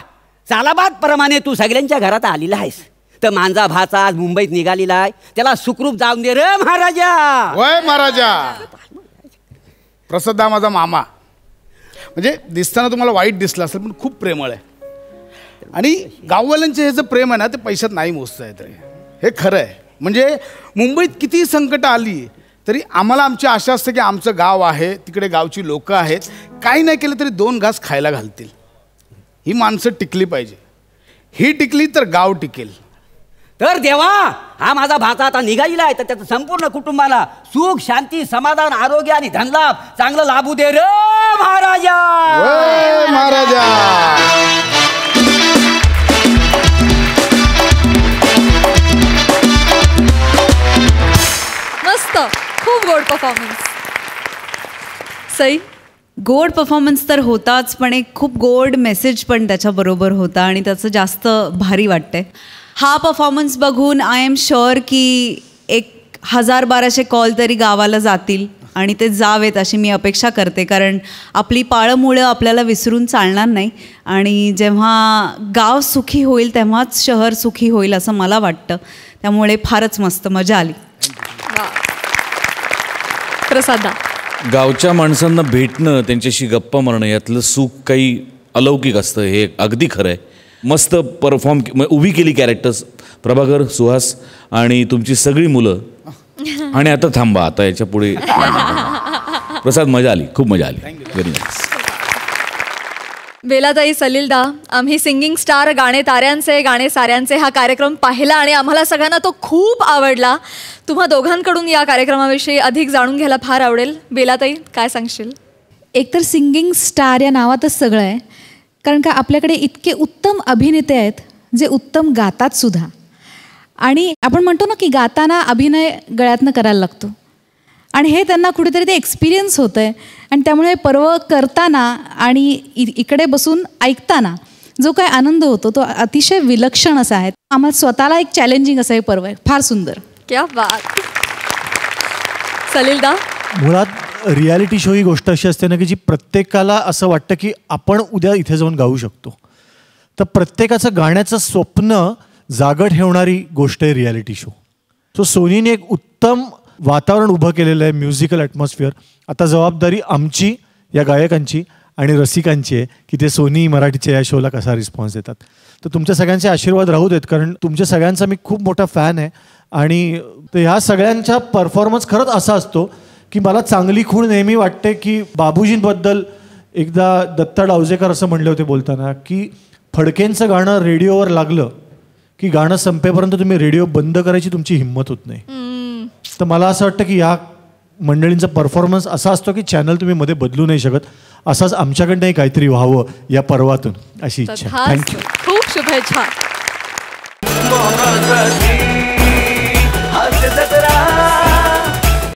L: सालाबाद प्रमाणे तू सगळ्यांच्या घरात आलेला आहेस. तर माझा भाचा आज मुंबईत निघालेला आहे. त्याला सुखरूप जाऊन दे रे महाराजा.
J: वय महाराजा. प्रसाद हा माझा मामा. म्हणजे दिसताना तुम्हाला वाईट दिसलं असेल पण खूप प्रेमळ आहे. आणि गाववाल्यांचे हे जे प्रेम आहे ना ते पैशात नाही मोजता येत रे. हे खरं आहे. म्हणजे मुंबईत कितीही संकट आली तरी आम्हाला आमची आशा असते की आमचं गाव आहे, तिकडे गावची लोकं आहेत, काही नाही केलं तरी 2 घास खायला घालतील. ही माणसं टिकली पाहिजे. ही टिकली तर गाव टिकेल.
L: तर देवा हा माझा भाचा आता निघालेला आहे तर त्याचं संपूर्ण कुटुंबाला सुख शांती समाधान आरोग्य आणि धनलाभ चांगलं लाभू दे रे महाराजा.
J: महाराजा.
B: मस्त. खूप गोड परफॉर्मन्स. सई
E: गोड परफॉर्मन्स तर होताच पण एक खूप गोड मेसेज पण त्याच्याबरोबर होता आणि त्याचं जास्त भारी वाटतंय. हा परफॉर्मन्स बघून आय एम शुअर की 1000-1200 कॉल तरी गावाला जातील आणि ते जावेत अशी मी अपेक्षा करते. कारण आपली पाळंमुळं आपल्याला विसरून चालणार नाही आणि जेव्हा गाव सुखी होईल तेव्हाच शहर सुखी होईल असं मला वाटतं. त्यामुळे फारच मस्त मजा आली.
B: प्रसादा
F: गावच्या माणसांना भेटणं त्यांच्याशी गप्पा मारणं यातलं सुख काही अलौकिक असतं हे अगदी खरं आहे. मस्त परफॉर्म उभी केली कॅरेक्टर्स प्रभाकर सुहास आणि तुमची सगळी मुलं. आणि आता थांबा आता याच्या पुढे प्रसाद मजा आली खूप मजा आली. Very nice.
B: बेलाताई सलीलदा आम्ही सिंगिंग स्टार गाणे ताऱ्यांचे गाणे साऱ्यांचे हा कार्यक्रम पाहिला आणि आम्हाला सगळ्यांना तो खूप आवडला. तुम्हा दोघांकडून या कार्यक्रमाविषयी अधिक जाणून घ्यायला फार आवडेल. बेलाताई काय सांगशील?
M: एकतर सिंगिंग स्टार या नावातच सगळं आहे. कारण का आपल्याकडे इतके उत्तम अभिनेते आहेत जे उत्तम गातात सुद्धा. आणि आपण म्हणतो ना की गाताना अभिनय गळ्यातनं करायला लागतो आणि हे त्यांना कुठेतरी ते एक्सपिरियन्स होतं आहे. आणि त्यामुळे पर्व करताना आणि इकडे बसून ऐकताना जो काय आनंद होतो तो अतिशय विलक्षण असा आहे. आम्हाला स्वतःला एक चॅलेंजिंग असं हे पर्व आहे. फार सुंदर.
B: क्या बात. सलीलदा
I: मुळात रियालिटी शो ही गोष्ट अशी असते ना की जी प्रत्येकाला असं वाटतं की आपण उद्या इथे जाऊन गाऊ शकतो. तर प्रत्येकाचं गाण्याचं स्वप्न जागं ठेवणारी गोष्ट आहे रियालिटी शो. सो सोनीने एक उत्तम वातावरण उभं केलेलं आहे. Musical atmosphere. आता जबाबदारी आमची या गायकांची आणि रसिकांची आहे की ते सोनी मराठीच्या या शोला कसा रिस्पॉन्स देतात. तर तुमच्या सगळ्यांचे आशीर्वाद राहू देत कारण तुमच्या सगळ्यांचा मी खूप मोठा फॅन आहे. आणि ह्या सगळ्यांचा परफॉर्मन्स खरंच असा असतो की मला चांगली खूण नेहमी वाटते की बाबूजींबद्दल एकदा दत्ता डावजेकर असं म्हणले होते बोलताना की फडकेंचं गाणं रेडिओवर लागलं की गाणं संपेपर्यंत तुम्ही रेडिओ बंद करायची तुमची हिंमत होत नाही. तर मला असं वाटतं की या मंडळींचा परफॉर्मन्स असा असतो की चॅनल तुम्ही मध्ये बदलू नाही शकत. असाच आमच्याकडनंही काहीतरी व्हावं या पर्वातून अशी इच्छा. थँक्यू.
B: खूप शुभेच्छा.
N: हास्य जत्रा